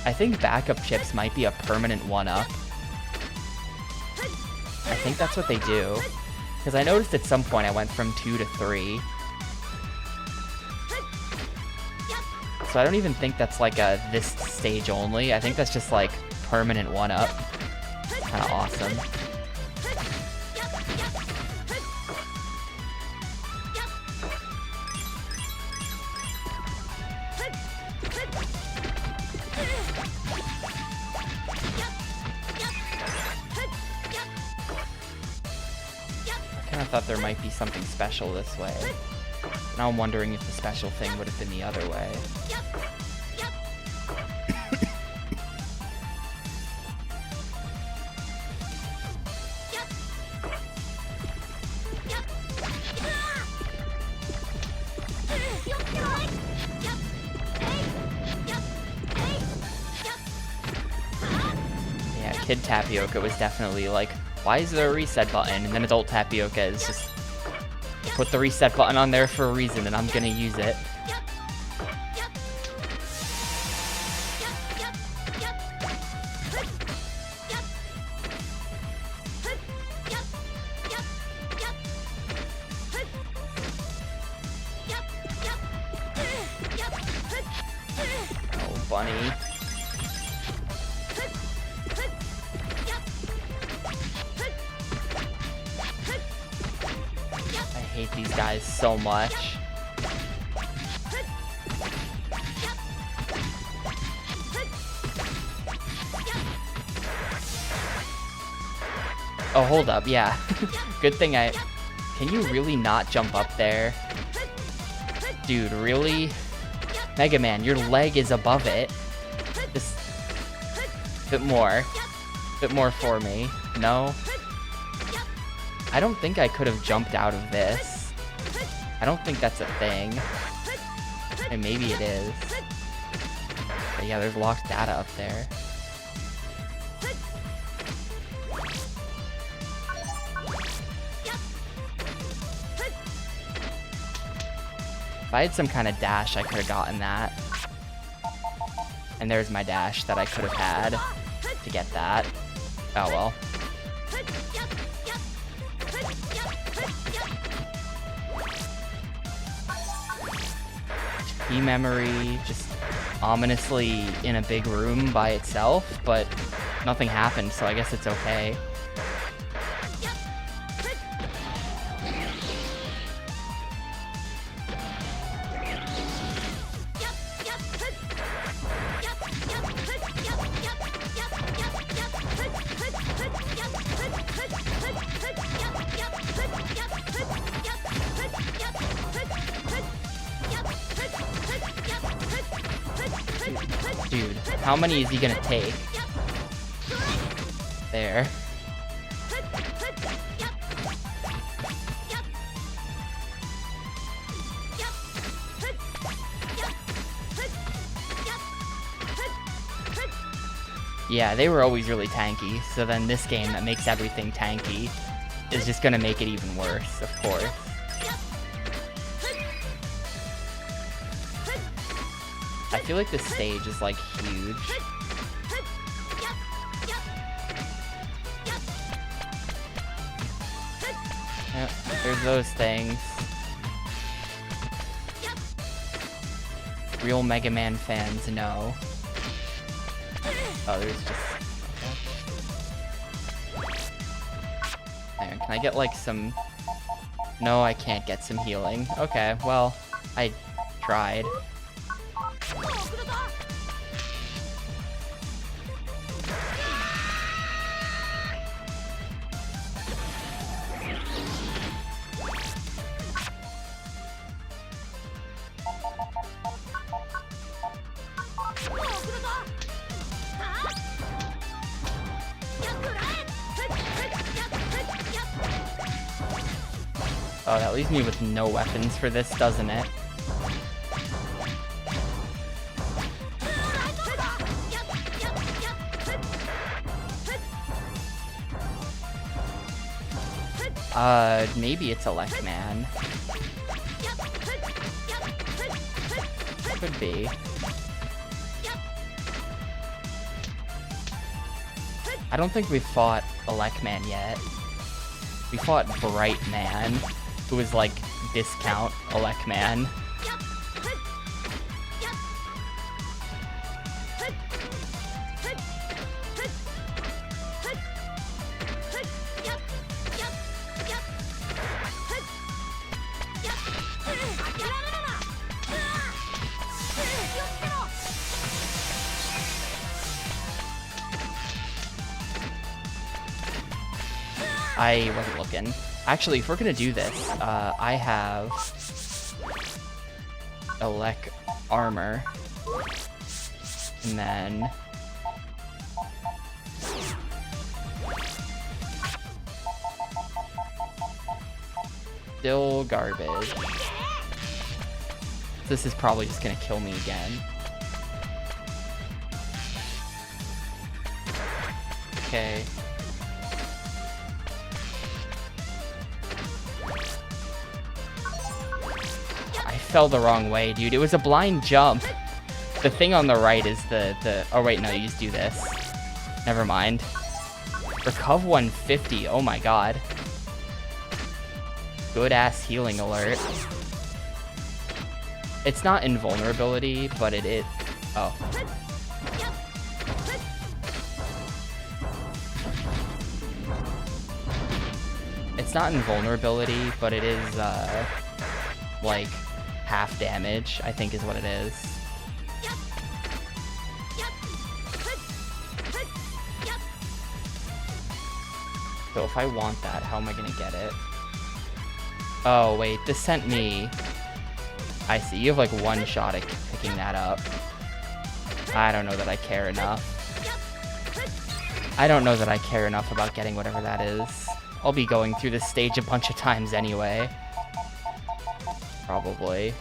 I think backup chips might be a permanent 1-up. I think that's what they do. Because I noticed at some point I went from 2 to 3. So I don't even think that's like a this stage only. I think that's just like permanent 1-up. Kind of awesome. I kind of thought there might be something special this way. Now I'm wondering if the special thing would have been the other way. Yeah, Kid Tapioca was definitely like, why is there a reset button? And then Adult Tapioca is just, put the reset button on there for a reason and I'm gonna use it. funny. I hate these guys so much. Oh, hold up, yeah. Good thing Can you really not jump up there? Dude, really? Mega Man, your leg is above it. Just bit more. Bit more for me. No? I don't think I could have jumped out of this. I don't think that's a thing. And maybe it is. But yeah, there's locked data up there. If I had some kind of dash, I could have gotten that. And there's my dash that I could have had to get that. Oh well. E-memory just ominously in a big room by itself, but nothing happened, so I guess it's okay. Dude, how many is he gonna take? There. Yeah, they were always really tanky, so then this game that makes everything tanky is just gonna make it even worse, of course. I feel like this stage is like huge. Yep, there's those things. Real Mega Man fans know. Oh, there's just... Okay. There, can I get like some... No, I can't get some healing. Okay, well, I tried. Oh, that leaves me with no weapons for this, doesn't it? Maybe it's Elecman. Could be. I don't think we've fought Elecman yet. We fought Bright Man, who was like discount Elecman. I wasn't looking. Actually, if we're gonna do this, I have Elec armor, and then still garbage. This is probably just gonna kill me again. Okay. Fell the wrong way, dude. It was a blind jump. The thing on the right is the oh wait, no, you just do this. Never mind. Recuv 150, oh my god. Good ass healing alert. It's not invulnerability, but it oh. It's not invulnerability, but it is, like, half damage, I think is what it is. So if I want that, how am I gonna get it? Oh, wait, this sent me... I see, you have like one shot at picking that up. I don't know that I care enough. I don't know that I care enough about getting whatever that is. I'll be going through this stage a bunch of times anyway. Probably.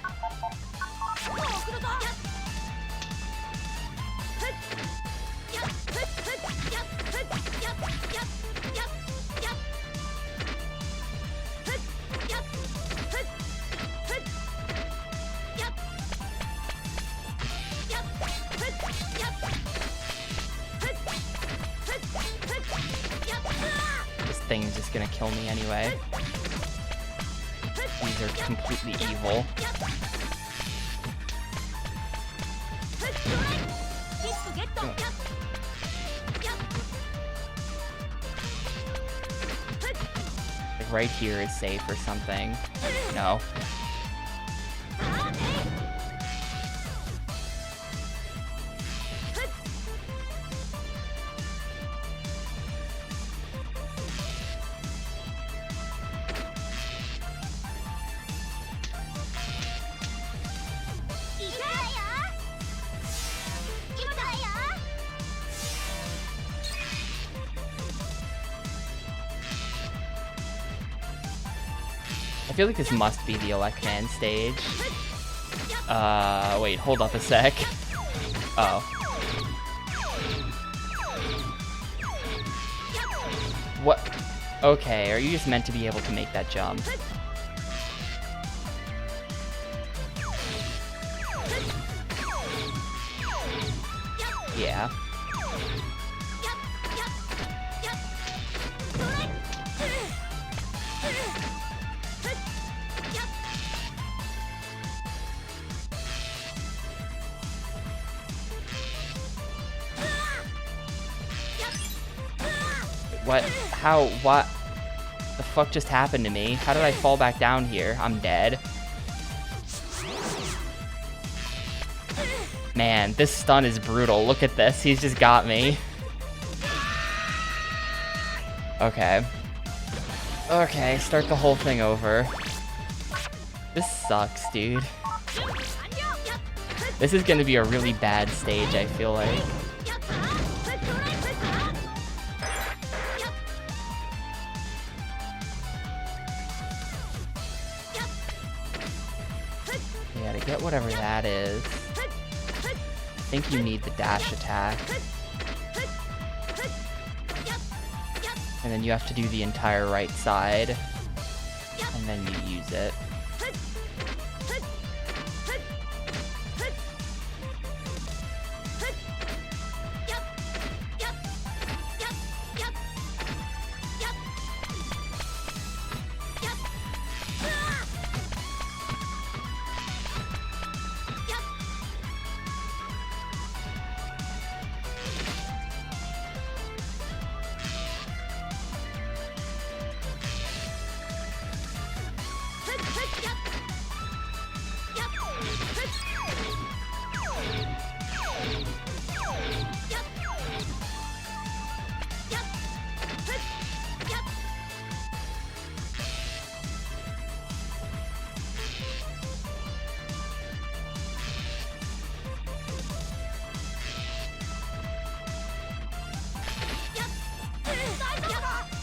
Thing's just gonna kill me anyway. These are completely evil. Like right here is safe or something. No. I feel like this must be the Electman stage. Wait, hold up a sec. Oh. What? Okay, are you just meant to be able to make that jump? Yeah. What? How? What? The fuck just happened to me? How did I fall back down here? I'm dead. Man, this stun is brutal. Look at this. He's just got me. Okay. Okay, start the whole thing over. This sucks, dude. This is gonna be a really bad stage, I feel like. Yeah, to get whatever that is, I think you need the dash attack. And then you have to do the entire right side, and then you use it.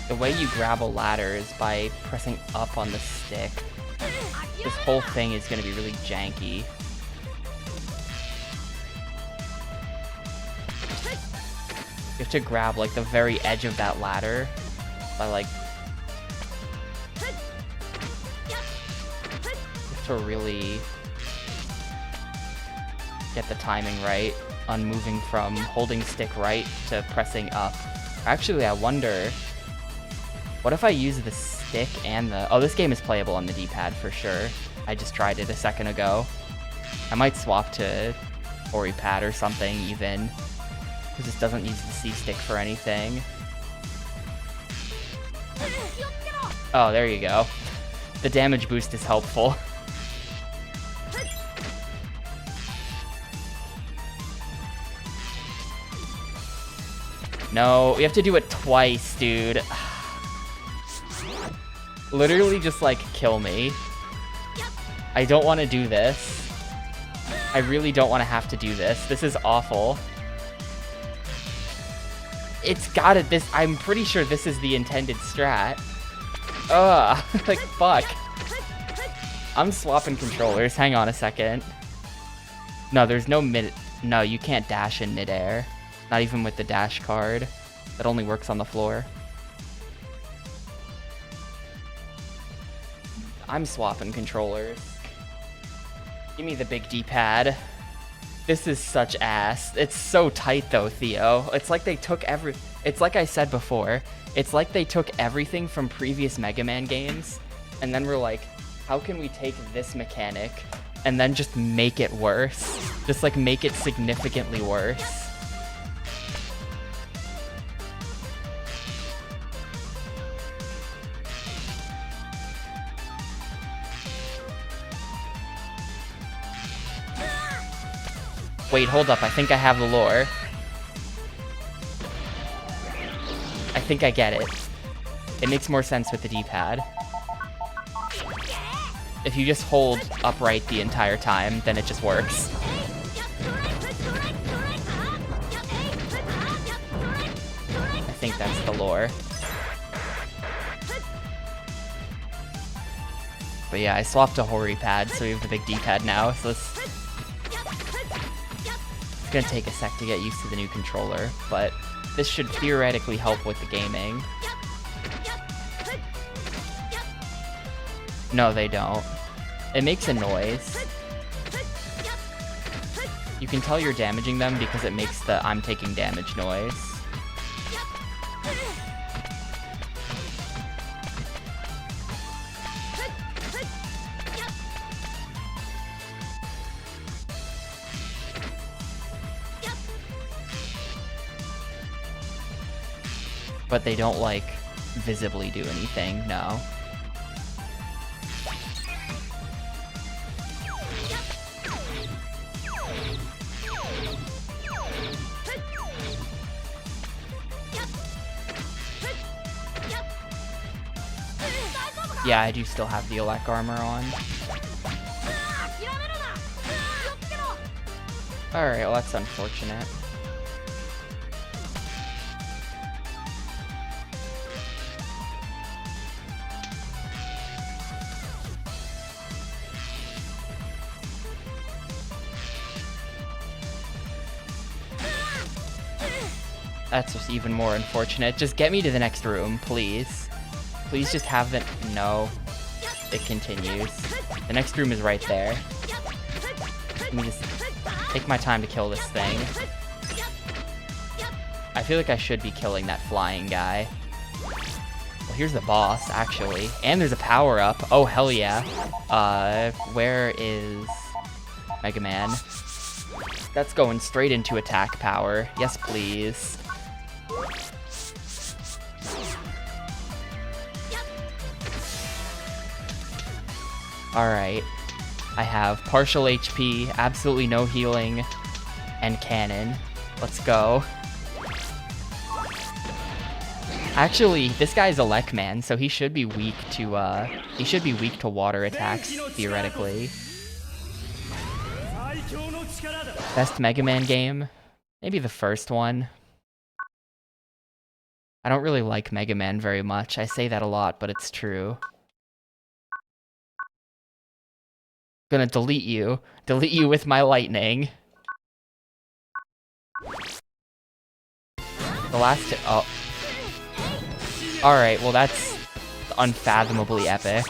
The way you grab a ladder is by pressing up on the stick. This whole thing is going to be really janky. You have to grab like the very edge of that ladder by like... You have to really get the timing right on moving from holding stick right to pressing up. Actually, I wonder... What if I use the stick and the... Oh, this game is playable on the D-pad for sure. I just tried it a second ago. I might swap to Ori pad or something even, because this doesn't use the C-stick for anything. Oh, there you go. The damage boost is helpful. No, we have to do it twice, dude. Literally just, like, kill me. I don't want to do this. I really don't want to have to do this. This is awful. It's got it. I'm pretty sure this is the intended strat. Ugh, like, fuck. I'm swapping controllers. Hang on a second. No, there's no No, you can't dash in midair. Not even with the dash card. That only works on the floor. I'm swapping controllers. Give me the big D-pad. This is such ass. It's so tight though, Theo. It's like they took It's like I said before. It's like they took everything from previous Mega Man games, and then we're like, how can we take this mechanic and then just make it worse? Just like make it significantly worse. Wait, hold up. I think I have the lore. I think I get it. It makes more sense with the D-pad. If you just hold upright the entire time, then it just works. I think that's the lore. But yeah, I swapped to Hori pad, so we have the big D-pad now, so it's gonna take a sec to get used to the new controller, but this should theoretically help with the gaming. No, they don't. It makes a noise. You can tell you're damaging them because it makes the I'm taking damage noise. But they don't, like, visibly do anything, no. Yeah, I do still have the Elec armor on. Alright, well that's unfortunate. That's just even more unfortunate. Just get me to the next room, please. Please just have the... No. It continues. The next room is right there. Let me just take my time to kill this thing. I feel like I should be killing that flying guy. Well, here's the boss, actually. And there's a power-up. Oh, hell yeah. Where is Mega Man? That's going straight into attack power. Yes, please. Alright. I have partial HP, absolutely no healing, and cannon. Let's go. Actually, this guy's a Elec man, so he should be weak to water attacks, theoretically. Best Mega Man game? Maybe the first one. I don't really like Mega Man very much. I say that a lot, but it's true. Gonna delete you. Delete you with my lightning. The last... Oh. Alright, well that's unfathomably epic.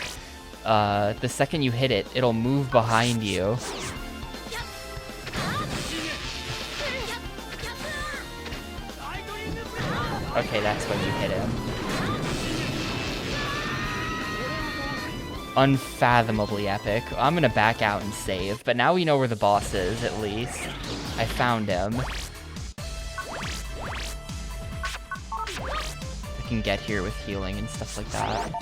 The second you hit it, it'll move behind you. Okay, that's when you hit him. Unfathomably epic. I'm gonna back out and save, but now we know where the boss is, at least. I found him. I can get here with healing and stuff like that.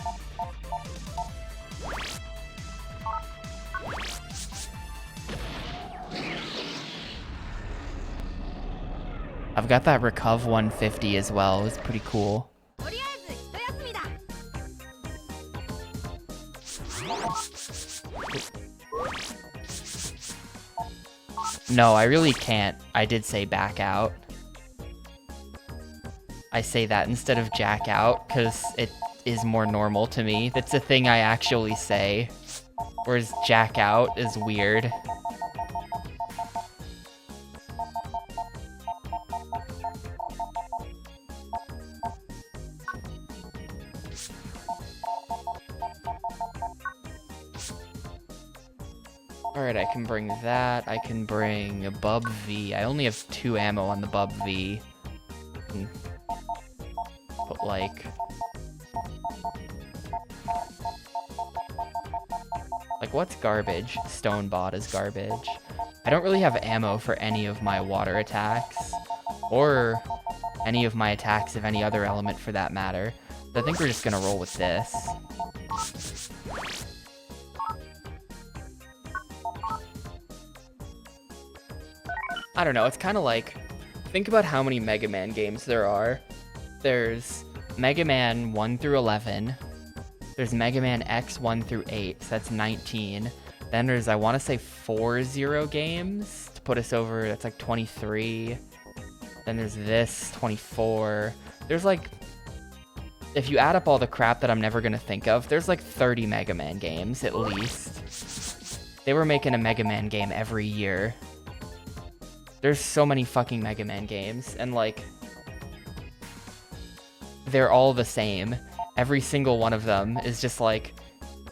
I've got that Recuv 150 as well. It's pretty cool. No, I really can't. I did say back out. I say that instead of jack out because it is more normal to me. That's a thing I actually say. Whereas jack out is weird. Alright, I can bring that. I can bring a Bub V. I only have 2 ammo on the Bub V. Put like what's garbage? Stone bot is garbage. I don't really have ammo for any of my water attacks. Or any of my attacks of any other element for that matter. So I think we're just gonna roll with this. I don't know, it's kind of like, think about how many Mega Man games there are. There's Mega Man 1 through 11. There's Mega Man X 1 through 8, so that's 19. Then there's, I want to say, 4 Zero games to put us over, that's like 23. Then there's this, 24. There's like, if you add up all the crap that I'm never going to think of, there's like 30 Mega Man games, at least. They were making a Mega Man game every year. There's so many fucking Mega Man games, and like, they're all the same. Every single one of them is just like,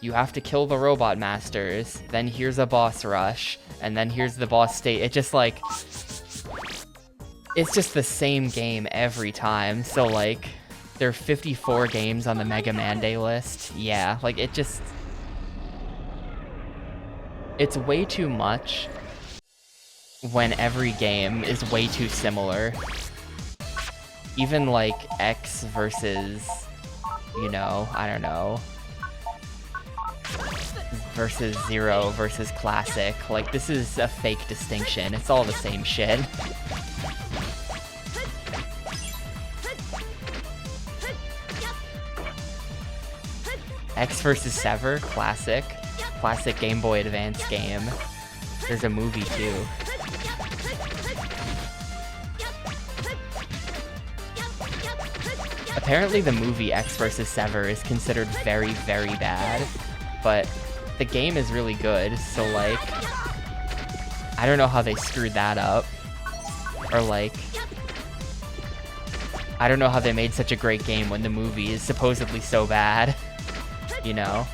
you have to kill the robot masters, then here's a boss rush, and then here's the boss state. It just like, it's just the same game every time. So like, there are 54 games on the Mega Man Day list. Yeah, like it just, it's way too much when every game is way too similar. Even like X versus, you know, I don't know, versus Zero versus Classic. Like, this is a fake distinction. It's all the same shit. X versus Sever, Classic. Classic Game Boy Advance game. There's a movie too. Apparently the movie X vs. Sever is considered very, very bad, but the game is really good, so like, I don't know how they screwed that up, or like, I don't know how they made such a great game when the movie is supposedly so bad, you know?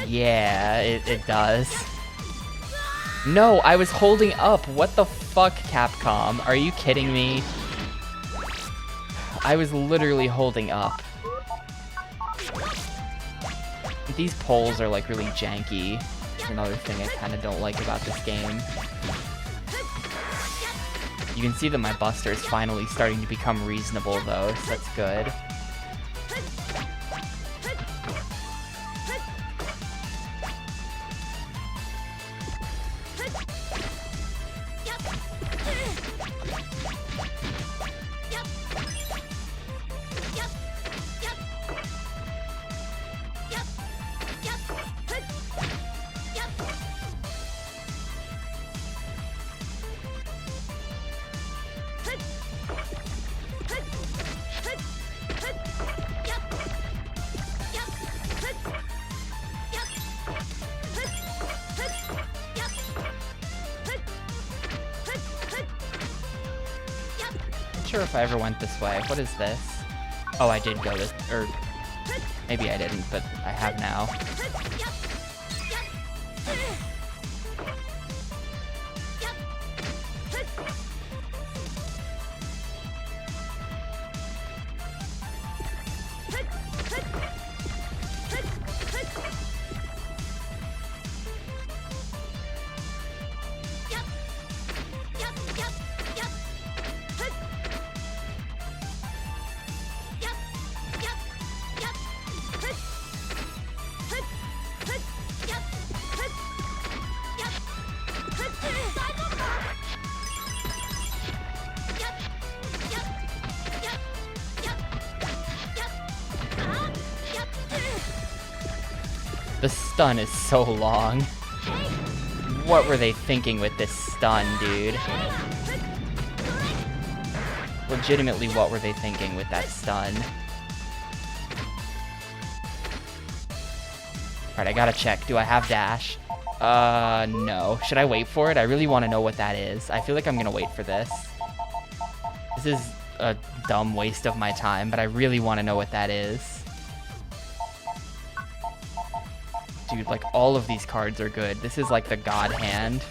Yeah, it does. No, I was holding up. What the fuck, Capcom? Are you kidding me? I was literally holding up. These poles are like really janky. Another thing I kind of don't like about this game. You can see that my Buster is finally starting to become reasonable though, so that's good. Sure if I ever went this way. What is this? Oh, I did go this, or maybe I didn't, but I have now. stun is so long. What were they thinking with this stun, dude? Legitimately, what were they thinking with that stun? Alright, I gotta check. Do I have dash? No. Should I wait for it? I really want to know what that is. I feel like I'm gonna wait for this. This is a dumb waste of my time, but I really want to know what that is. Dude, like, all of these cards are good. This is like the god hand.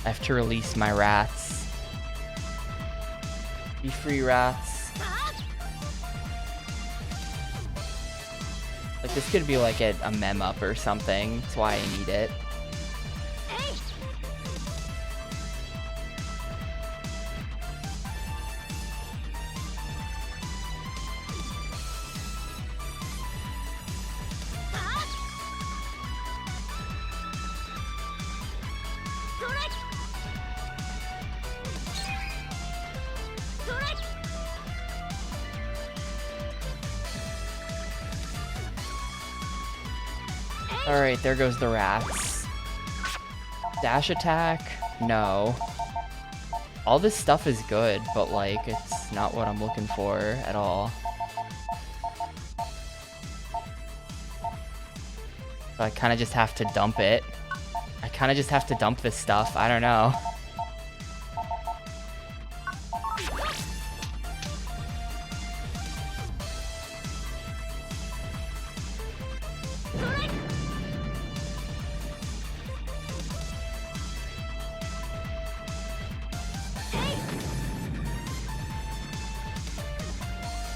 I have to release my rats. Be free, rats. Like, this could be like a mem up or something. That's why I need it. Alright, there goes the rats. Dash attack? No. All this stuff is good, but like, it's not what I'm looking for at all. So I kind of just have to dump it. I kind of just have to dump this stuff. I don't know.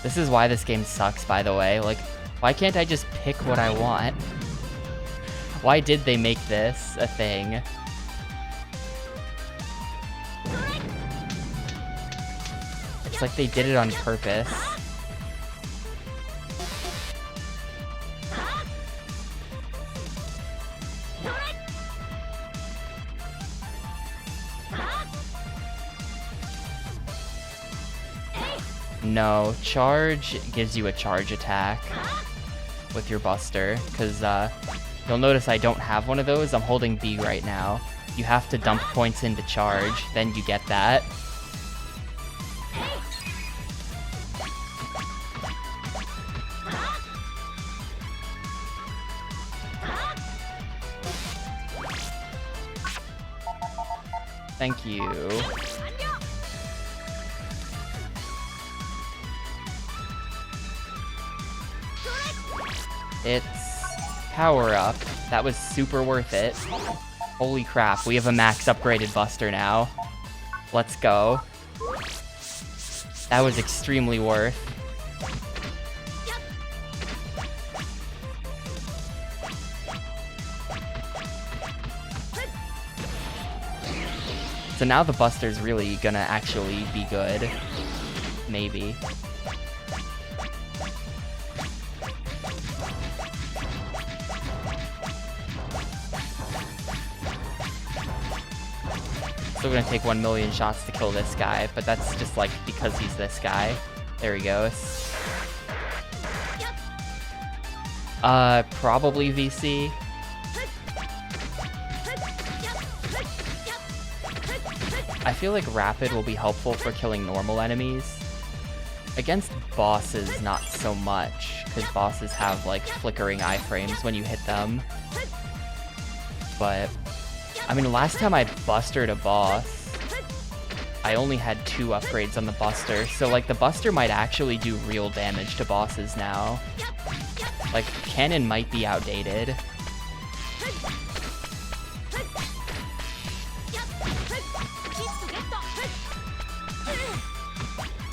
This is why this game sucks, by the way. Like, why can't I just pick what I want? Why did they make this a thing? It's like they did it on purpose. No, charge gives you a charge attack with your Buster, because you'll notice I don't have one of those. I'm holding B right now. You have to dump points into charge, then you get that. Thank you. It's power up. That was super worth it. Holy crap, we have a max upgraded Buster now. Let's go. That was extremely worth. So now the Buster's really gonna actually be good. Maybe. Still gonna take 1 million shots to kill this guy, but that's just like because he's this guy. There he goes. Probably VC. I feel like Rapid will be helpful for killing normal enemies. Against bosses, not so much, because bosses have like flickering iframes when you hit them. But I mean, last time I bustered a boss, I only had 2 upgrades on the Buster, so like the Buster might actually do real damage to bosses now. Like, Cannon might be outdated.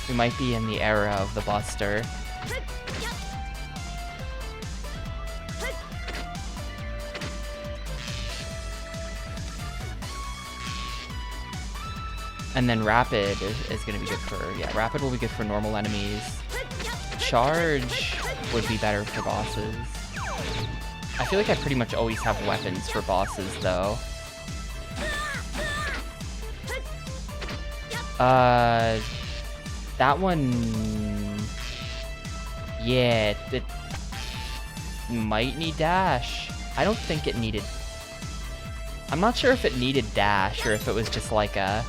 We might be in the era of the Buster. And then Rapid is going to be good for... Yeah, Rapid will be good for normal enemies. Charge would be better for bosses. I feel like I pretty much always have weapons for bosses, though. That one... Yeah, it might need dash. I don't think it needed... I'm not sure if it needed dash or if it was just like a...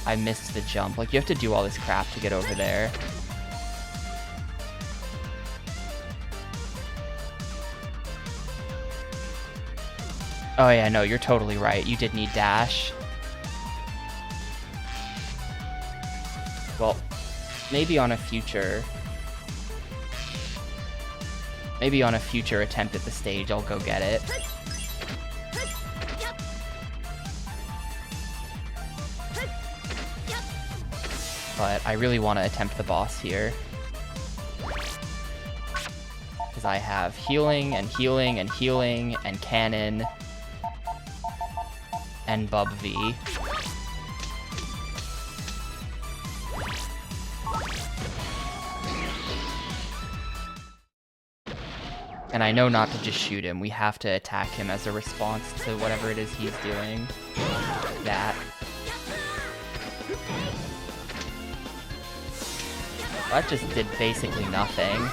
I missed the jump. Like, you have to do all this crap to get over there. Oh yeah, no, you're totally right. You did need dash. Well, maybe on a future... Maybe on a future attempt at the stage, I'll go get it. But I really want to attempt the boss here. Because I have healing and healing and healing and cannon and Bub V. And I know not to just shoot him. We have to attack him as a response to whatever it is he's doing. That. That just did basically nothing.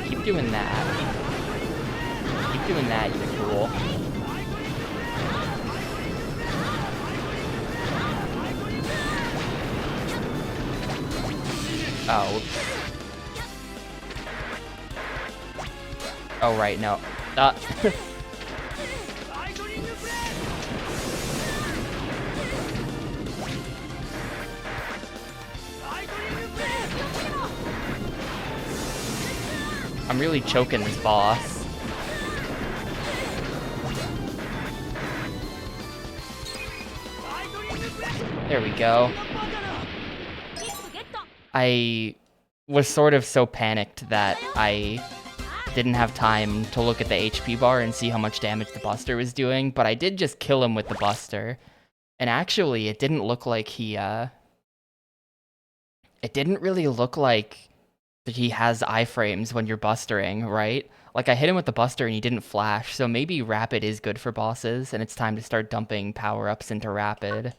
Keep doing that. Keep doing that, you fool. Oh. Oh, right, no. I'm really choking this boss. There we go. I was sort of so panicked that I didn't have time to look at the HP bar and see how much damage the Buster was doing, but I did just kill him with the Buster. And actually, it didn't look like he, it didn't really look like that he has iframes when you're bustering, right? Like, I hit him with the Buster and he didn't flash, so maybe Rapid is good for bosses, and it's time to start dumping power-ups into Rapid.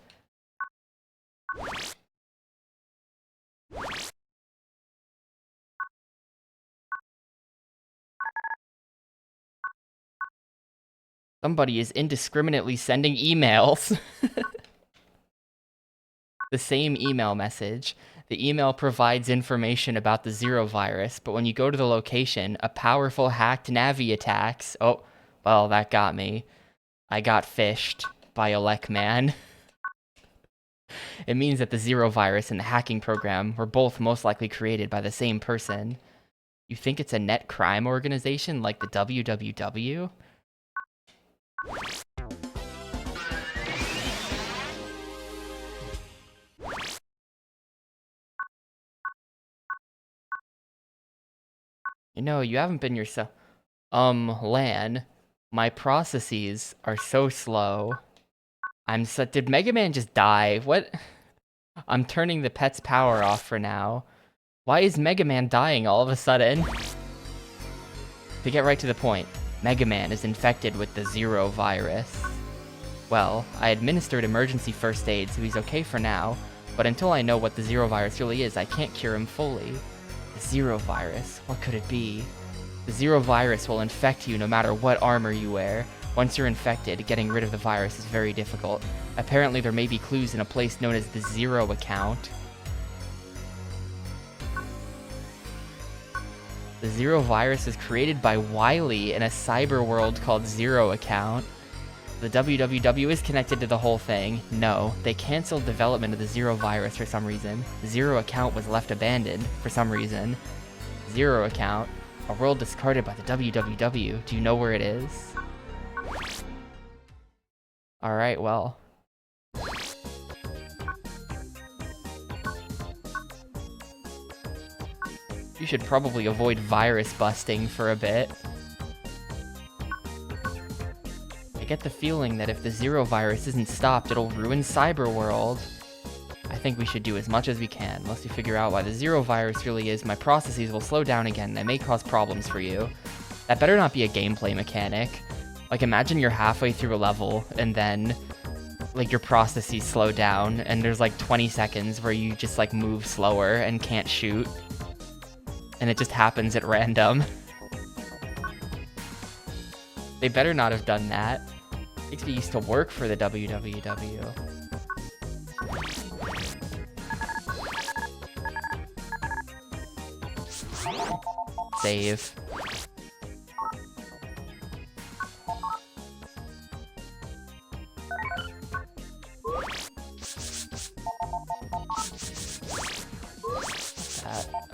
Somebody is indiscriminately sending emails. The same email message. The email provides information about the Zero virus, but when you go to the location, a powerful hacked Navi attacks. Oh, well, that got me. I got fished by Elec Man. It means that the Zero virus and the hacking program were both most likely created by the same person. You think it's a net crime organization like the WWW? You know, you haven't been yourself. Lan, my processes are so slow. Did Mega Man just die? What? I'm turning the pet's power off for now. Why is Mega Man dying all of a sudden? To get right to the point, Mega Man is infected with the Zero virus. Well, I administered emergency first aid, so he's okay for now, but until I know what the Zero virus really is, I can't cure him fully. The Zero virus? What could it be? The Zero virus will infect you no matter what armor you wear. Once you're infected, getting rid of the virus is very difficult. Apparently there may be clues in a place known as the Zero account. The Zero virus is created by Wily in a cyber world called Zero account. The WWW is connected to the whole thing. No, they canceled development of the Zero virus for some reason. The Zero account was left abandoned for some reason. Zero account. A world discarded by the WWW. Do you know where it is? Alright, well. You should probably avoid virus busting for a bit. I get the feeling that if the Zero virus isn't stopped, it'll ruin Cyberworld. I think we should do as much as we can. Once you figure out why the Zero virus really is, my processes will slow down again and it may cause problems for you. That better not be a gameplay mechanic. Like, imagine you're halfway through a level and then, like, your processes slow down and there's like 20 seconds where you just like move slower and can't shoot. And it just happens at random. They better not have done that. XP used to work for the WWW. Save.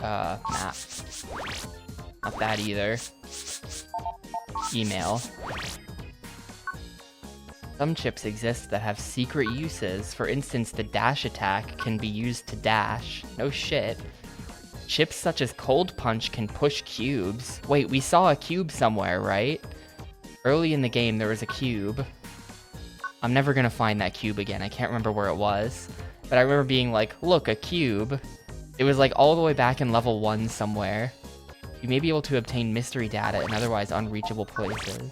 Map. Not that either. Email. Some chips exist that have secret uses. For instance, the dash attack can be used to dash. No shit. Chips such as Cold Punch can push cubes. Wait, we saw a cube somewhere, right? Early in the game, there was a cube. I'm never gonna find that cube again. I can't remember where it was. But I remember being like, look, a cube. It was like all the way back in level 1 somewhere. You may be able to obtain mystery data in otherwise unreachable places.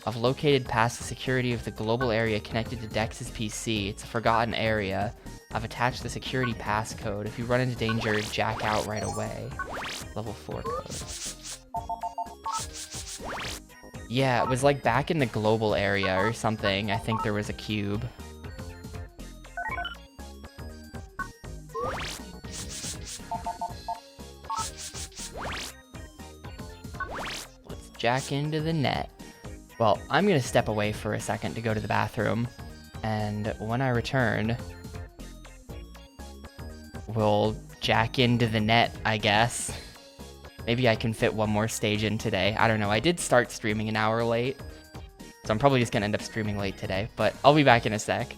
I've located past the security of the global area connected to Dex's PC. It's a forgotten area. I've attached the security passcode. If you run into danger, jack out right away. Level 4 code. Yeah, it was like back in the global area or something. I think there was a cube. Let's jack into the net. Well, I'm gonna step away for a second to go to the bathroom. And when I return, we'll jack into the net, I guess. Maybe I can fit one more stage in today. I don't know. I did start streaming an hour late, so I'm probably just gonna end up streaming late today, but I'll be back in a sec.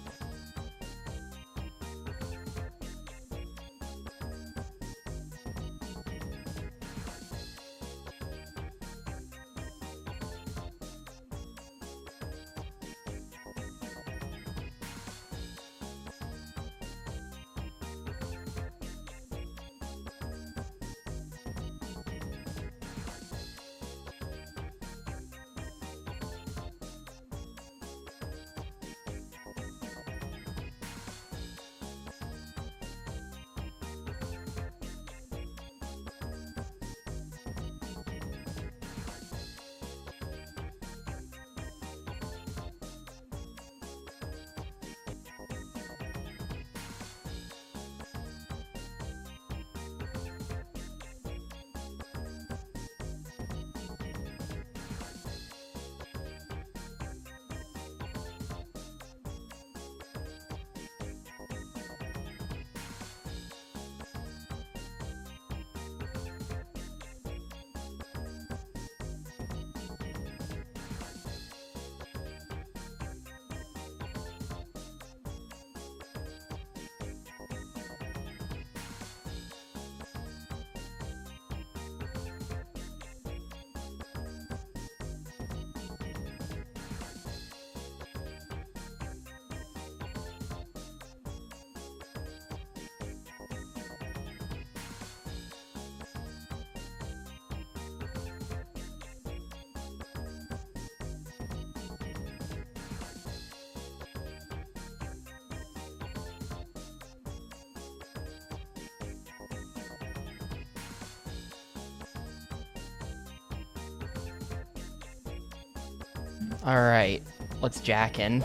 Alright, let's jack in.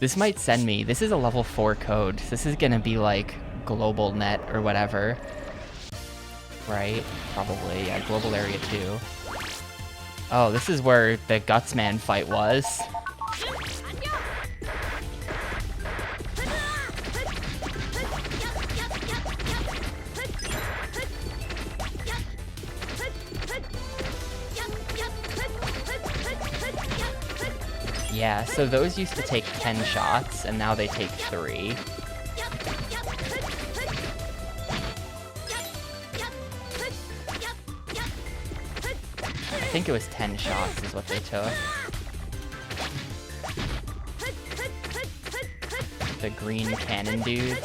This might send me. This is a level 4 code. This is gonna be like global net or whatever. Right? Probably, yeah, global area 2. Oh, this is where the Gutsman fight was. Yeah, so those used to take 10 shots, and now they take 3. I think it was 10 shots is what they took. The green cannon dudes.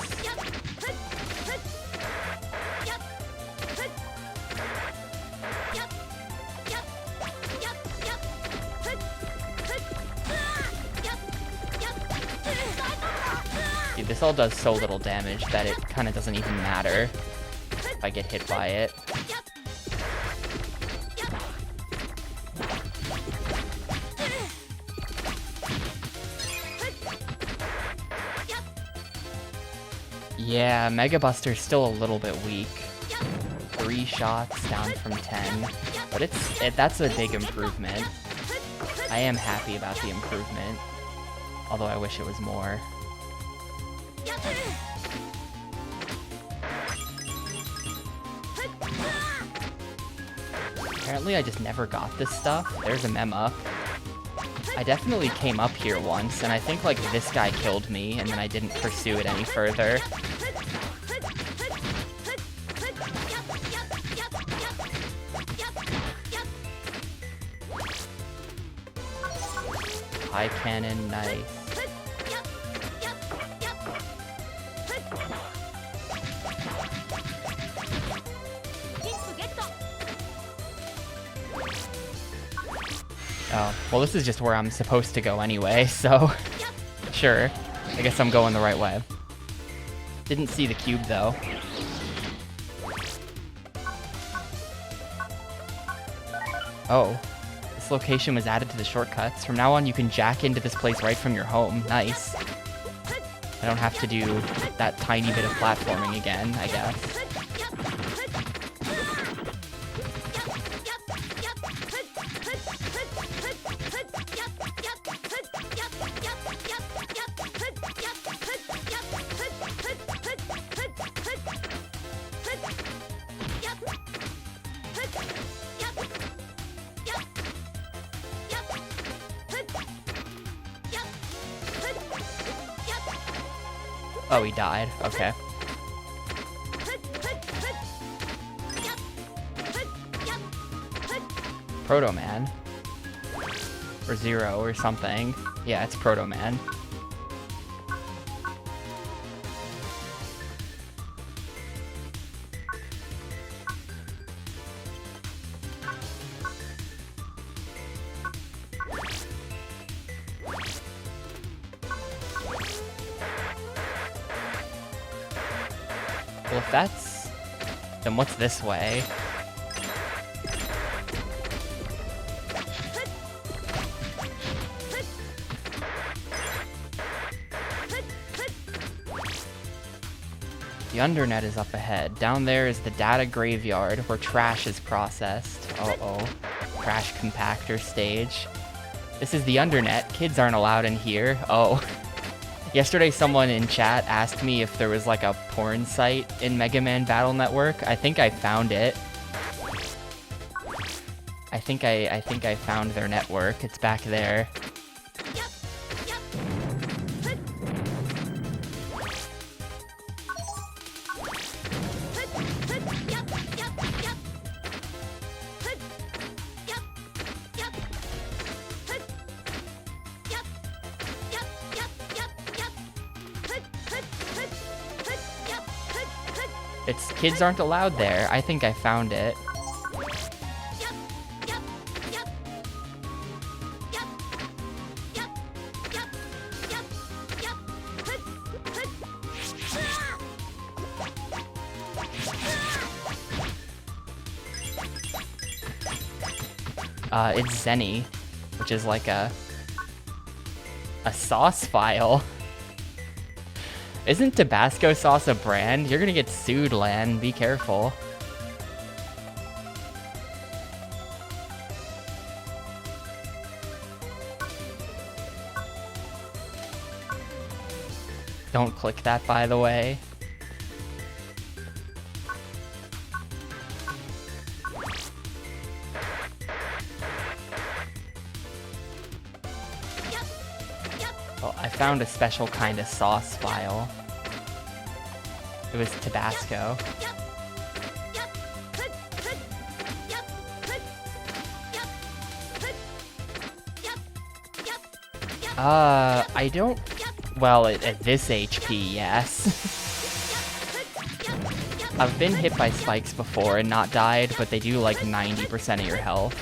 Dude, this all does so little damage that it kind of doesn't even matter if I get hit by it. Yeah, Mega Buster's still a little bit weak. 3 shots down from 10, but that's a big improvement. I am happy about the improvement, although I wish it was more. Apparently I just never got this stuff. There's a mem up. I definitely came up here once, and I think like this guy killed me, and then I didn't pursue it any further. High cannon, nice. Oh, well this is just where I'm supposed to go anyway, so sure. I guess I'm going the right way. Didn't see the cube though. Oh, this location was added to the shortcuts. From now on you can jack into this place right from your home. Nice. I don't have to do that tiny bit of platforming again, I guess. Oh, he died. Okay. Proto Man. Or Zero or something. Yeah, it's Proto Man. Well, if that's... then what's this way? The undernet is up ahead. Down there is the data graveyard where trash is processed. Uh-oh. Trash compactor stage. This is the undernet. Kids aren't allowed in here. Oh. Yesterday, someone in chat asked me if there was like a porn site in Mega Man Battle Network. I think I found it. I think I found their network. It's back there. It's kids aren't allowed there. I think I found it. It's Zenny, which is like a sauce file. Isn't Tabasco sauce a brand? You're gonna get sued, Lan. Be careful. Don't click that, by the way. Oh, I found a special kind of sauce file. It was Tabasco. I don't... Well, at this HP, yes. I've been hit by spikes before and not died, but they do like 90% of your health.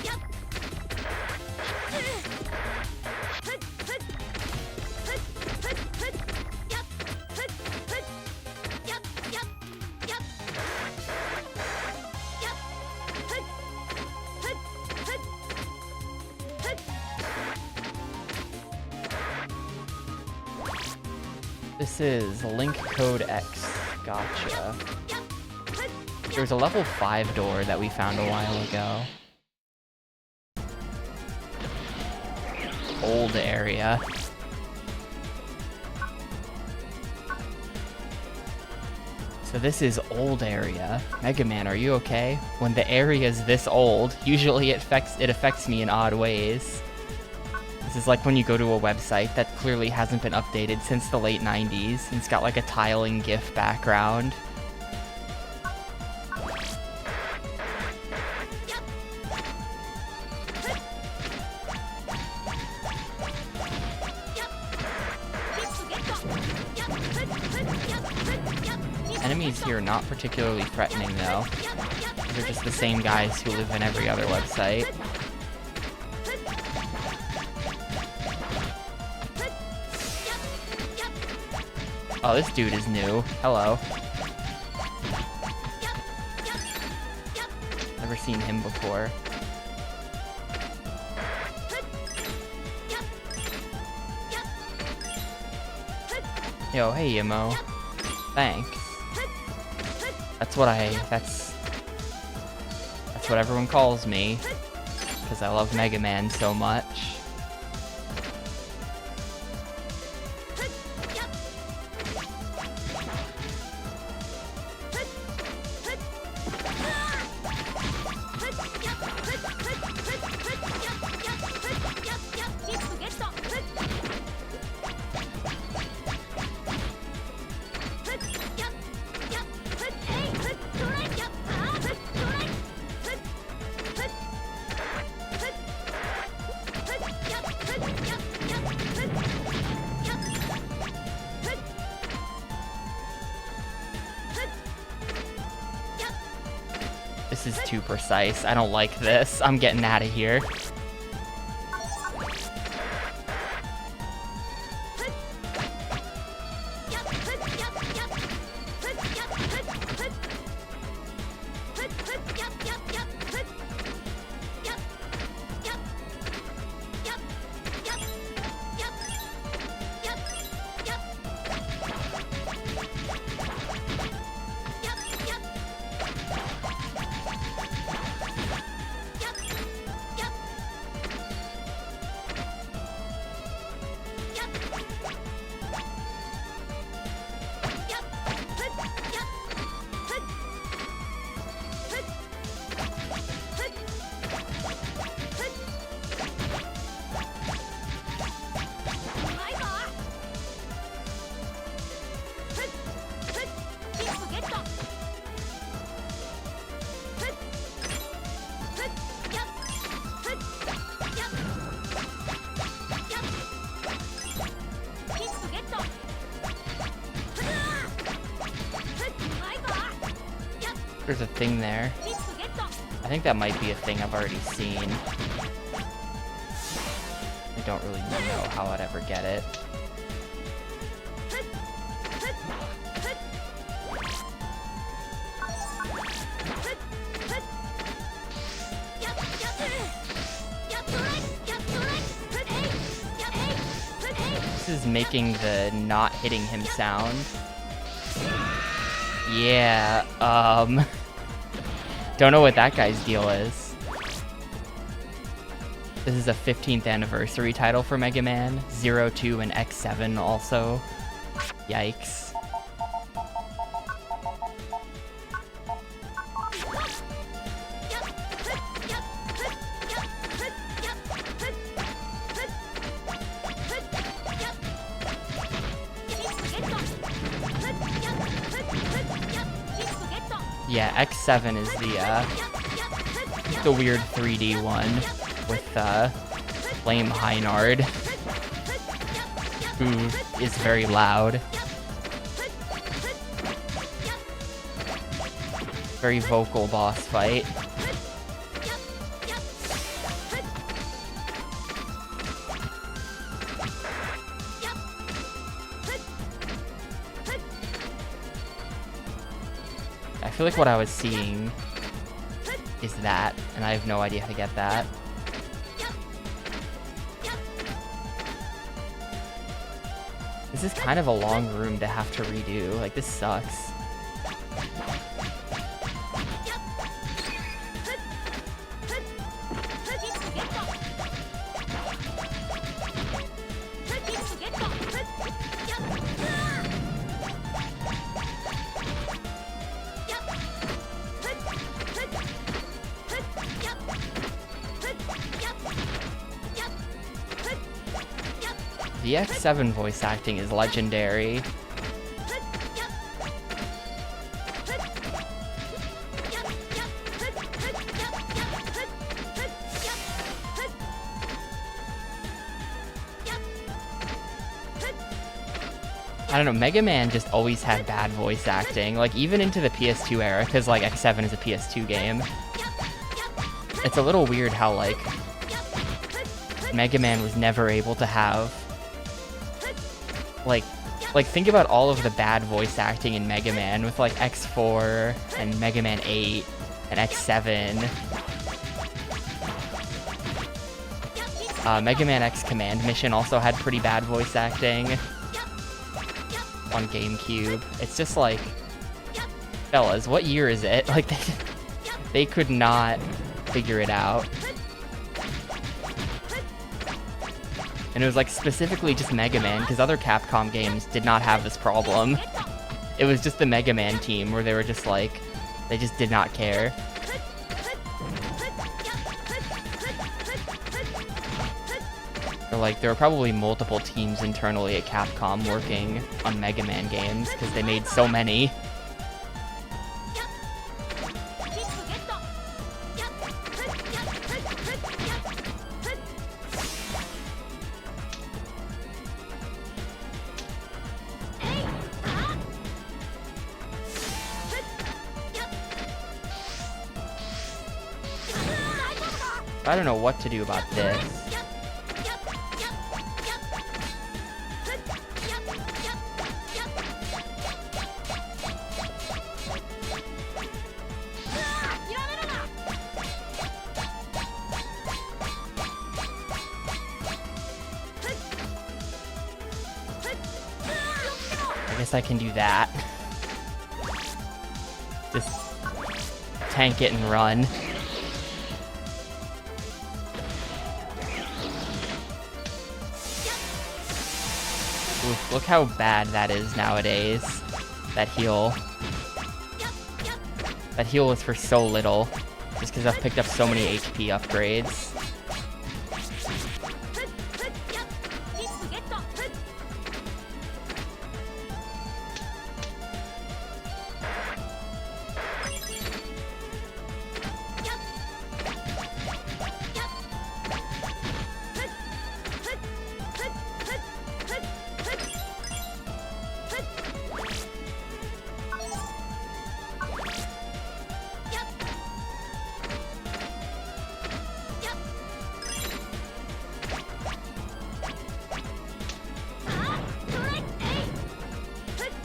This is link code X. Gotcha. There's a level 5 door that we found a while ago. Old area. So this is old area. Mega Man, are you okay? When the area's this old, usually it affects me in odd ways. This is like when you go to a website that clearly hasn't been updated since the late 90s, and it's got like a tiling GIF background. Enemies here are not particularly threatening though. They're just the same guys who live in every other website. Oh, this dude is new. Hello. Never seen him before. Yo, hey Yimo. Thanks. That's what everyone calls me. Because I love Mega Man so much. This is too precise. I don't like this. I'm getting out of here. There's a thing there. I think that might be a thing I've already seen. I don't really know how I'd ever get it. This is making the not hitting him sound. Yeah, don't know what that guy's deal is. This is a 15th anniversary title for Mega Man. 0, 2, and X7 also. Yikes. Yeah, X7 is the weird 3D one with Flame Heinard, who is very loud. Very vocal boss fight. I feel like what I was seeing is that, and I have no idea how to get that. This is kind of a long room to have to redo. Like, this sucks. The X7 voice acting is legendary. I don't know, Mega Man just always had bad voice acting, like even into the PS2 era, because like X7 is a PS2 game. It's a little weird how like Mega Man was never able to have like think about all of the bad voice acting in Mega Man with like X4 and Mega Man 8 and X7. Mega Man X Command Mission also had pretty bad voice acting on Gamecube. It's just like, fellas, what year is it? Like they could not figure it out. And it was like specifically just Mega Man, because other Capcom games did not have this problem. It was just the Mega Man team where they were just like, they just did not care. Or like, there were probably multiple teams internally at Capcom working on Mega Man games, because they made so many. I don't know what to do about this. I guess I can do that. Just tank it and run. Oof, look how bad that is nowadays. That heal. That heal was for so little. Just because I've picked up so many HP upgrades.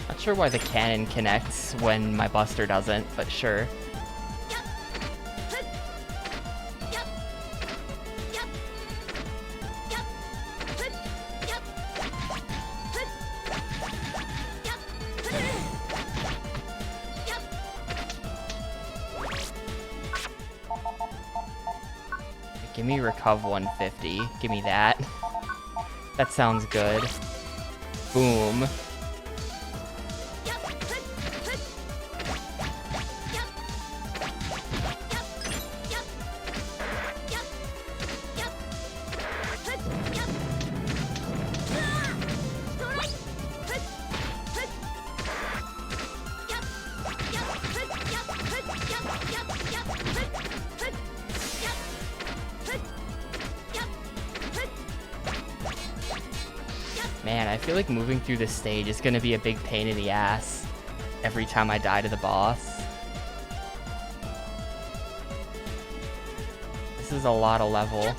Not sure why the cannon connects when my Buster doesn't, but sure. Give me Recuv 150. Give me that. That sounds good. Boom. Man, I feel like moving through this stage is gonna be a big pain in the ass every time I die to the boss. This is a lot of level.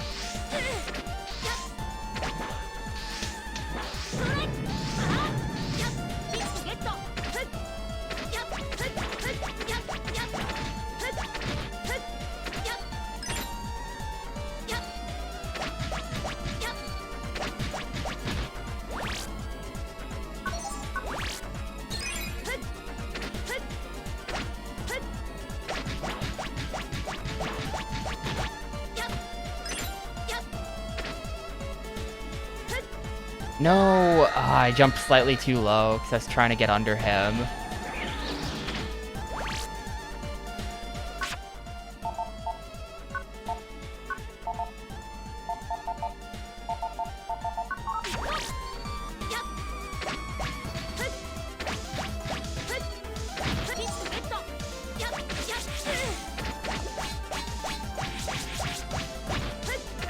No! I jumped slightly too low because I was trying to get under him.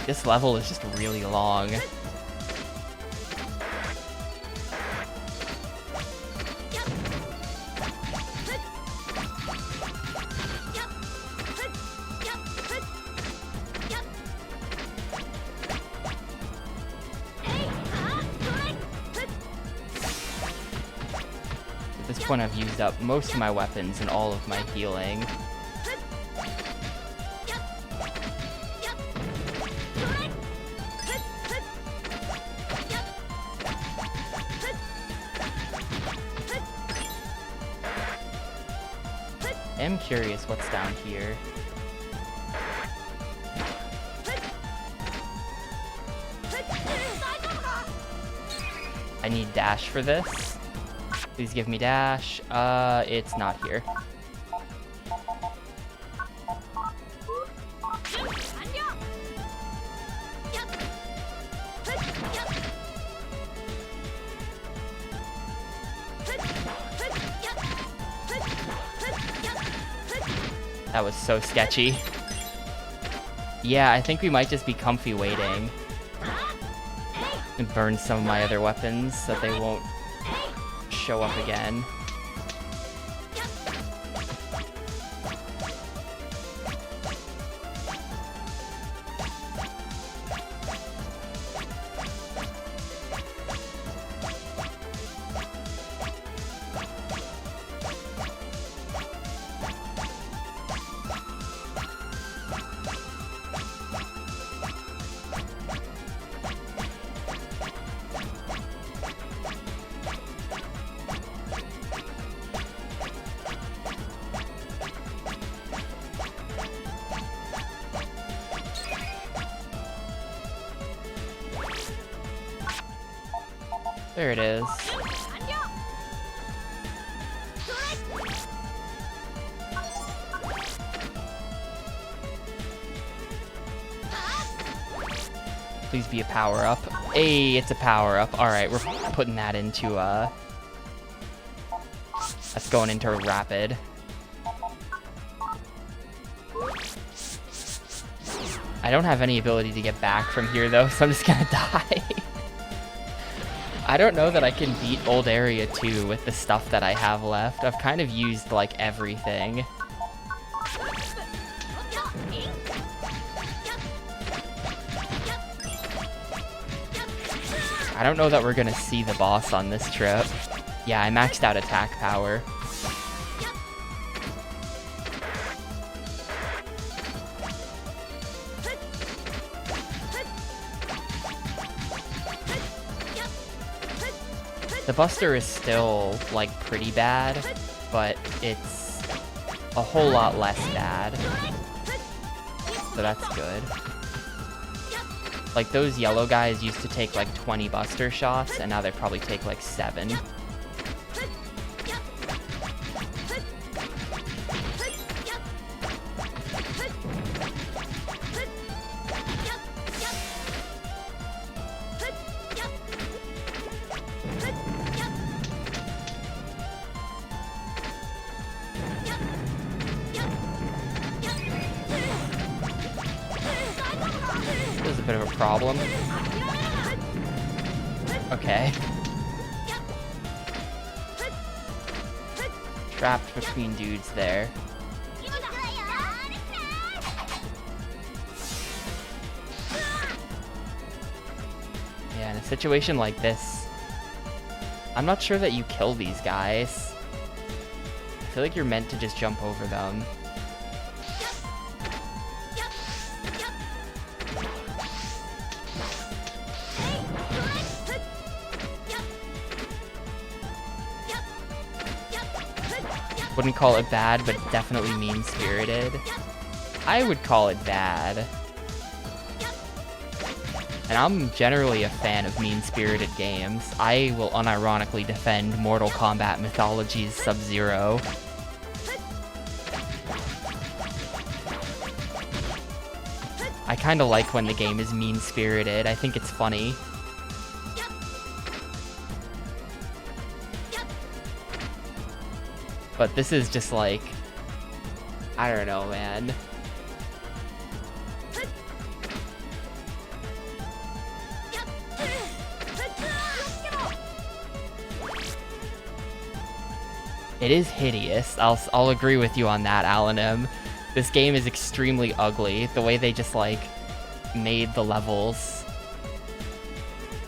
This level is just really long. At this point, I've used up most of my weapons and all of my healing. I'm curious what's down here. I need dash for this. Please give me dash. It's not here. That was so sketchy. Yeah, I think we might just be comfy waiting. And burn some of my other weapons so that they won't show up again. There it is. Please be a power-up. Hey, it's a power-up. Alright, we're putting that into, that's going into rapid. I don't have any ability to get back from here, though, so I'm just gonna die. I don't know that I can beat Old Area 2 with the stuff that I have left. I've kind of used, like, everything. I don't know that we're gonna see the boss on this trip. Yeah, I maxed out attack power. The Buster is still, like, pretty bad, but it's a whole lot less bad. So that's good. Like, those yellow guys used to take, like, 20 Buster shots, and now they probably take, like, 7. There's a bit of a problem. Okay. Trapped between dudes there. Yeah, in a situation like this, I'm not sure that you kill these guys. I feel like you're meant to just jump over them. Wouldn't call it bad, but definitely mean-spirited. I would call it bad. And I'm generally a fan of mean-spirited games. I will unironically defend Mortal Kombat Mythology's Sub-Zero. I kinda like when the game is mean-spirited. I think it's funny. But this is just like, I don't know, man. It is hideous. I'll agree with you on that, Alan M. This game is extremely ugly. The way they just like made the levels.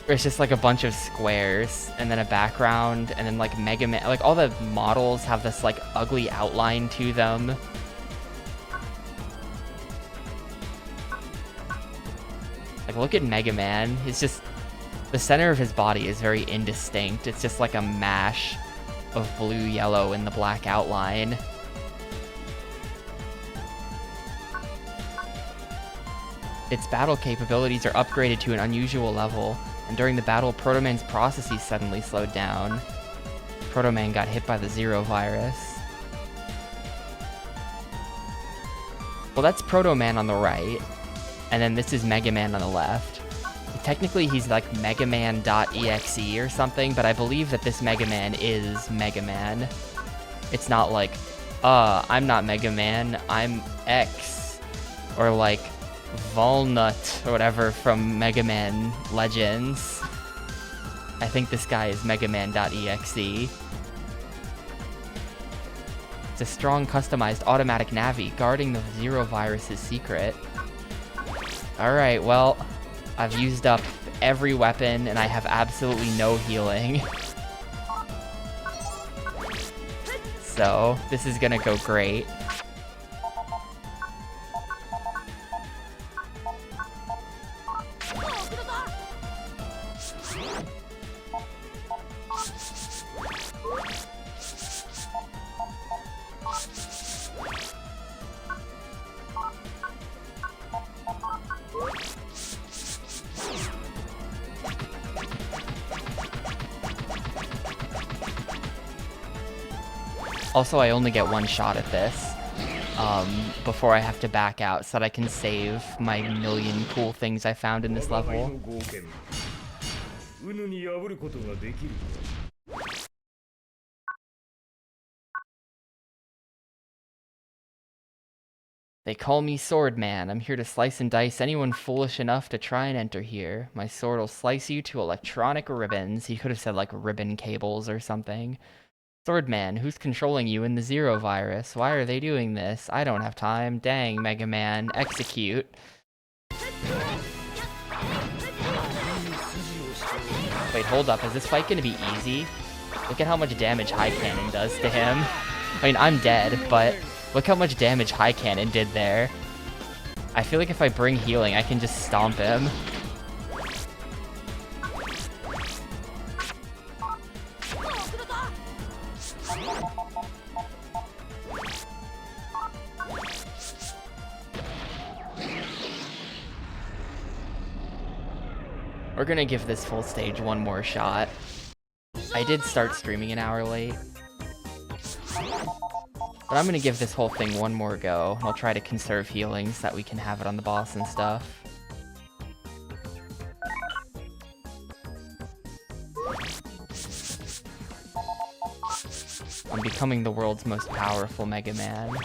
It's just like a bunch of squares and then a background and then like Mega Man, like all the models have this like ugly outline to them. Like look at Mega Man, it's just, the center of his body is very indistinct. It's just like a mash of blue, yellow, and the black outline. Its battle capabilities are upgraded to an unusual level. And during the battle, Proto Man's processes suddenly slowed down. Proto Man got hit by the Zero virus. Well, that's Proto Man on the right, and then this is Mega Man on the left. Technically, he's like Mega Man.exe or something, but I believe that this Mega Man is Mega Man. It's not like, I'm not Mega Man, I'm X. Or like, Walnut or whatever from Mega Man Legends. I think this guy is Mega Man.exe. It's a strong, customized automatic navi guarding the Zero virus's secret. Alright, well, I've used up every weapon and I have absolutely no healing. So, this is gonna go great. Also, I only get one shot at this before I have to back out so that I can save my million cool things I found in this level. They call me Sword Man. I'm here to slice and dice anyone foolish enough to try and enter here. My sword will slice you to electronic ribbons. He could have said like ribbon cables or something. Sword Man, who's controlling you in the Zero virus? Why are they doing this? I don't have time. Dang, Mega Man. Execute. Wait, hold up. Is this fight gonna be easy? Look at how much damage High Cannon does to him. I mean, I'm dead, but look how much damage High Cannon did there. I feel like if I bring healing, I can just stomp him. We're gonna give this full stage one more shot. I did start streaming an hour late. But I'm gonna give this whole thing one more go. I'll try to conserve healing so that we can have it on the boss and stuff. I'm becoming the world's most powerful Mega Man.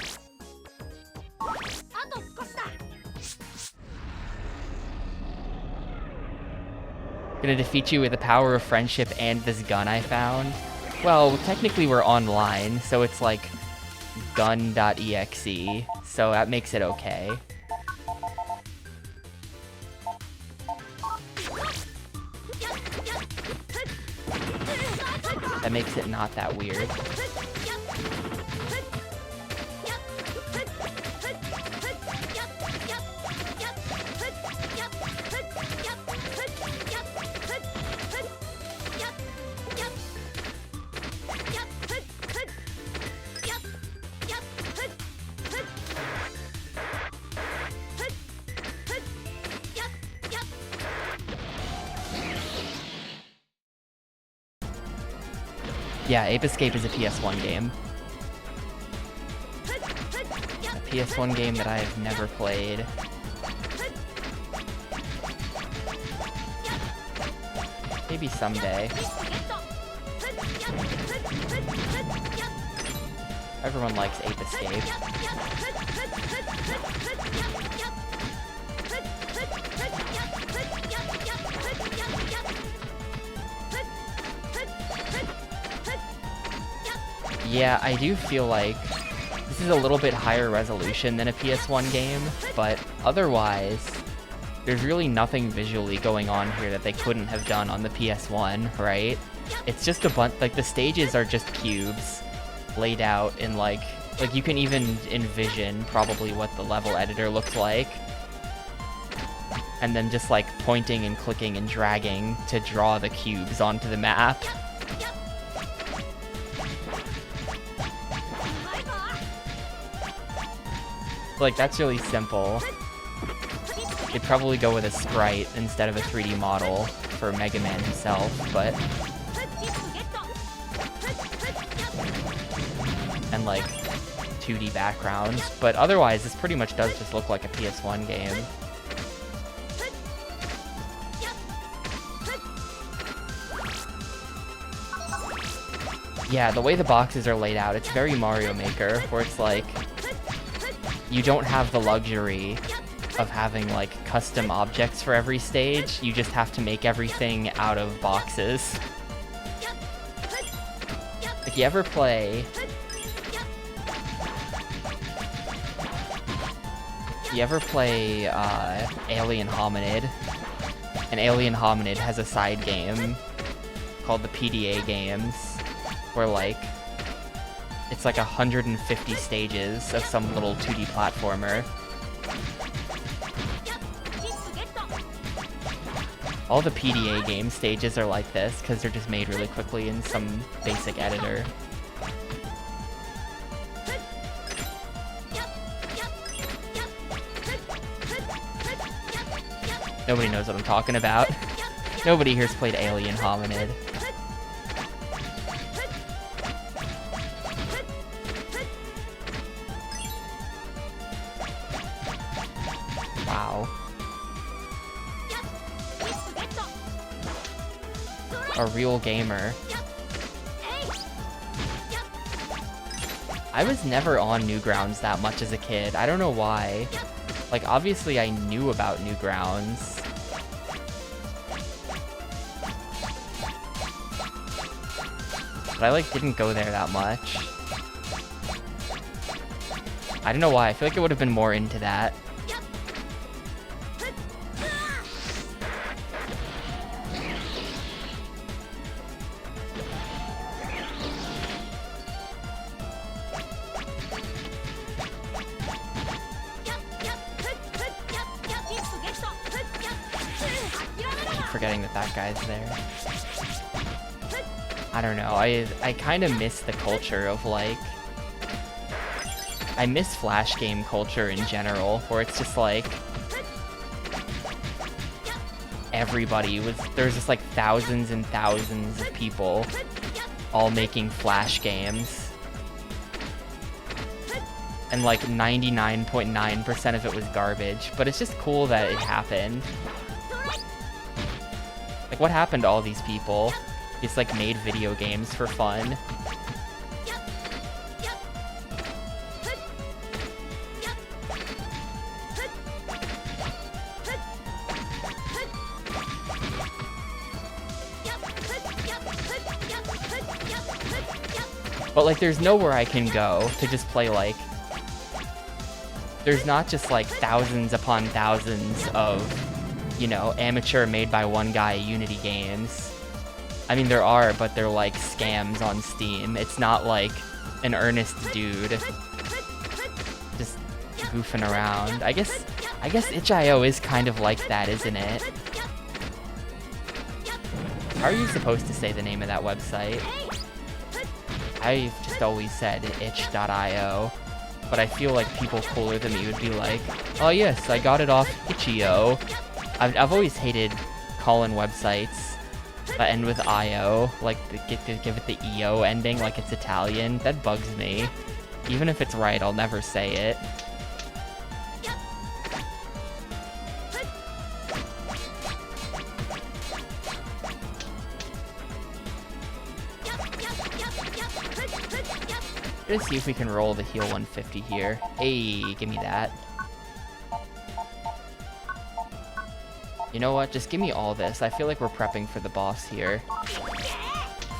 Gonna defeat you with the power of friendship and this gun I found. Well, technically we're online, so it's like gun.exe, so that makes it okay. That makes it not that weird. Yeah, Ape Escape is a PS1 game. A PS1 game that I have never played. Maybe someday. Everyone likes Ape Escape. Yeah, I do feel like this is a little bit higher resolution than a PS1 game, but otherwise, there's really nothing visually going on here that they couldn't have done on the PS1, right? It's just a bunch, like the stages are just cubes laid out in like you can even envision probably what the level editor looks like. And then just like pointing and clicking and dragging to draw the cubes onto the map. Like, that's really simple. You'd probably go with a sprite instead of a 3D model for Mega Man himself, but... And, like, 2D backgrounds. But otherwise, this pretty much does just look like a PS1 game. Yeah, the way the boxes are laid out, it's very Mario Maker, where it's like... You don't have the luxury of having, like, custom objects for every stage. You just have to make everything out of boxes. If you ever play... Alien Hominid, and Alien Hominid has a side game called the PDA games, where, like, it's like 150 stages of some little 2D platformer. All the PDA game stages are like this, because they're just made really quickly in some basic editor. Nobody knows what I'm talking about. Nobody here's played Alien Hominid. Wow. A real gamer. I was never on Newgrounds that much as a kid. I don't know why. Like, obviously I knew about Newgrounds. But I, like, didn't go there that much. I don't know why. I feel like I would have been more into that. Forgetting that guy's there. I don't know, I kind of miss the culture of, like... I miss Flash game culture in general, where it's just like... Everybody was... There's just like thousands and thousands of people all making Flash games. And like 99.9% of it was garbage, but it's just cool that it happened. Like, what happened to all these people? Just, like, made video games for fun. But, like, there's nowhere I can go to just play, like... There's not just, like, thousands upon thousands of, you know, amateur made-by-one-guy Unity games. I mean, there are, but they're, like, scams on Steam. It's not, like, an earnest dude just goofing around. I guess itch.io is kind of like that, isn't it? How are you supposed to say the name of that website? I've just always said itch.io, but I feel like people cooler than me would be like, oh yes, I got it off itch.io. I've always hated calling websites that end with io, like give it the eo ending like it's Italian. That bugs me. Even if it's right, I'll never say it. Let's see if we can roll the heal 150 here. Hey, give me that. You know what? Just give me all this. I feel like we're prepping for the boss here. I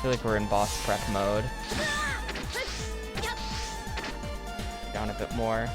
feel like we're in boss prep mode. Down a bit more.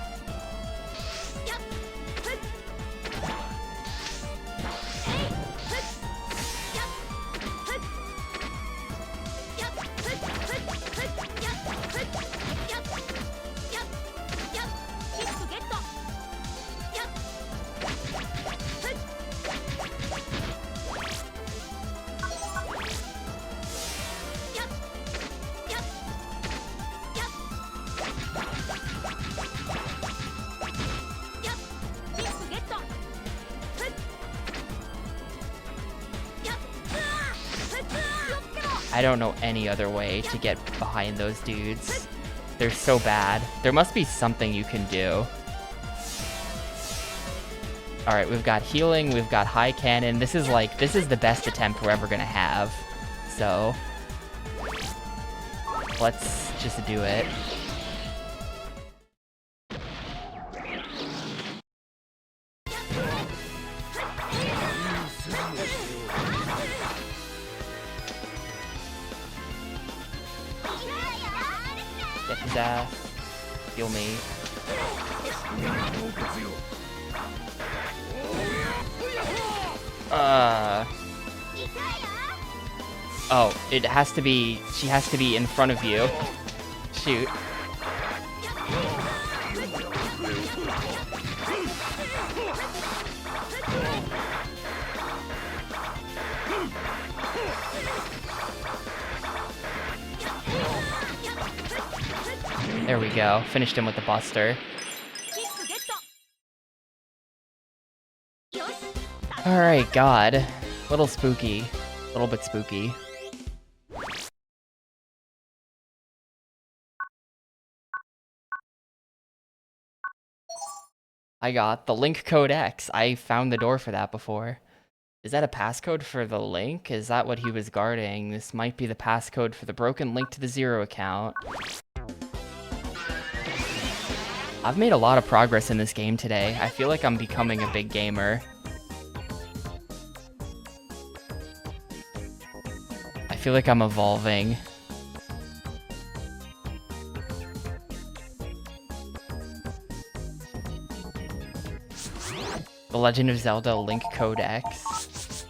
I don't know any other way to get behind those dudes. They're so bad. There must be something you can do. Alright, we've got healing, we've got high cannon. This is the best attempt we're ever gonna have. So, let's just do it. Get his ass. Heal me. Oh, it has to be... She has to be in front of you. Shoot. There we go. Finished him with the buster. Alright, God. Little spooky. A little bit spooky. I got the link code X. I found the door for that before. Is that a passcode for the link? Is that what he was guarding? This might be the passcode for the broken link to the Zero account. I've made a lot of progress in this game today. I feel like I'm becoming a big gamer. I feel like I'm evolving. The Legend of Zelda Link Code X.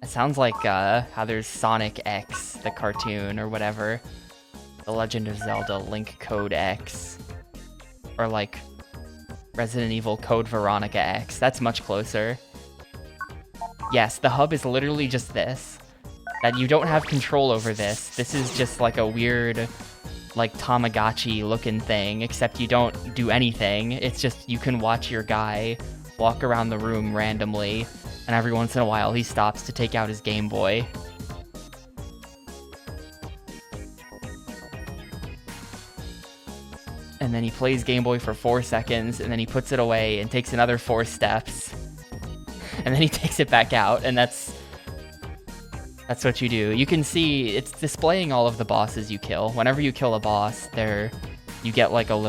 It sounds like how there's Sonic X, the cartoon or whatever. The Legend of Zelda Link Code X. Or like Resident Evil Code Veronica X. That's much closer. Yes, the hub is literally just this. That you don't have control over this. This is just like a weird, like Tamagotchi looking thing, except you don't do anything. It's just you can watch your guy walk around the room randomly, and every once in a while he stops to take out his Game Boy. And then he plays Game Boy for 4 seconds, and then he puts it away and takes another 4 steps. And then he takes it back out, and that's what you do. You can see it's displaying all of the bosses you kill. Whenever you kill a boss, you get like an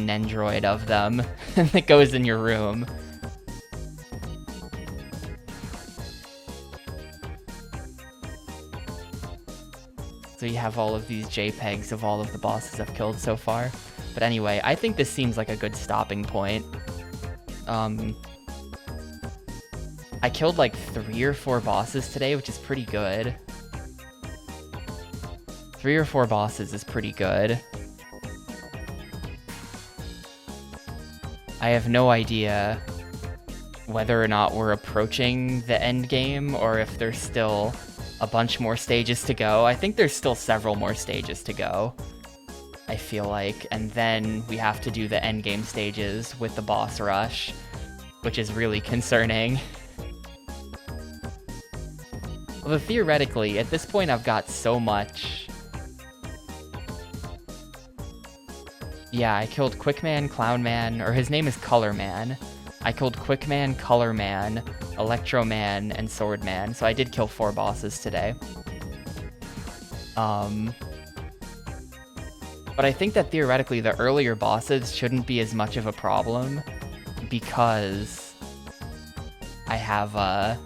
Nendroid of them that goes in your room. So you have all of these JPEGs of all of the bosses I've killed so far. But anyway, I think this seems like a good stopping point. I killed like 3 or 4 bosses today, which is pretty good. 3 or 4 bosses is pretty good. I have no idea whether or not we're approaching the end game or if there's still a bunch more stages to go. I think there's still several more stages to go, I feel like. And then we have to do the end game stages with the boss rush, which is really concerning. Although theoretically, at this point I've got so much. Yeah, I killed Quickman, Clownman, or his name is Colorman. I killed Quickman, Colorman, Electroman, and Swordman, so I did kill 4 bosses today. But I think that theoretically the earlier bosses shouldn't be as much of a problem because I have, I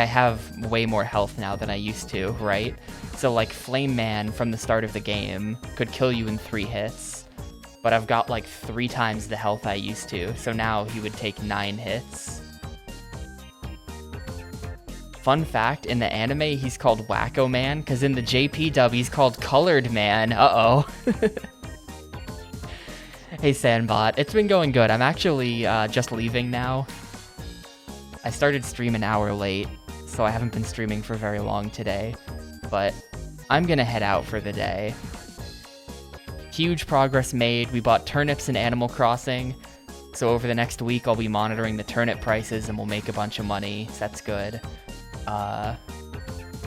have way more health now than I used to, right? So like Flame Man from the start of the game could kill you in 3 hits, but I've got like 3 times the health I used to, so now he would take 9 hits. Fun fact, in the anime he's called Wacko Man, because in the JP dub he's called Colored Man. Uh-oh. Hey Sandbot, it's been going good. I'm actually just leaving now. I started stream an hour late, so I haven't been streaming for very long today, but I'm gonna head out for the day. Huge progress made. We bought turnips in Animal Crossing, so over the next week I'll be monitoring the turnip prices and we'll make a bunch of money, so that's good.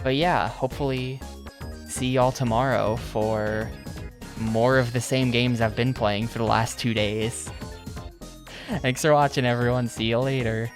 But yeah, hopefully see y'all tomorrow for more of the same games I've been playing for the last 2 days. Thanks for watching, everyone. See you later.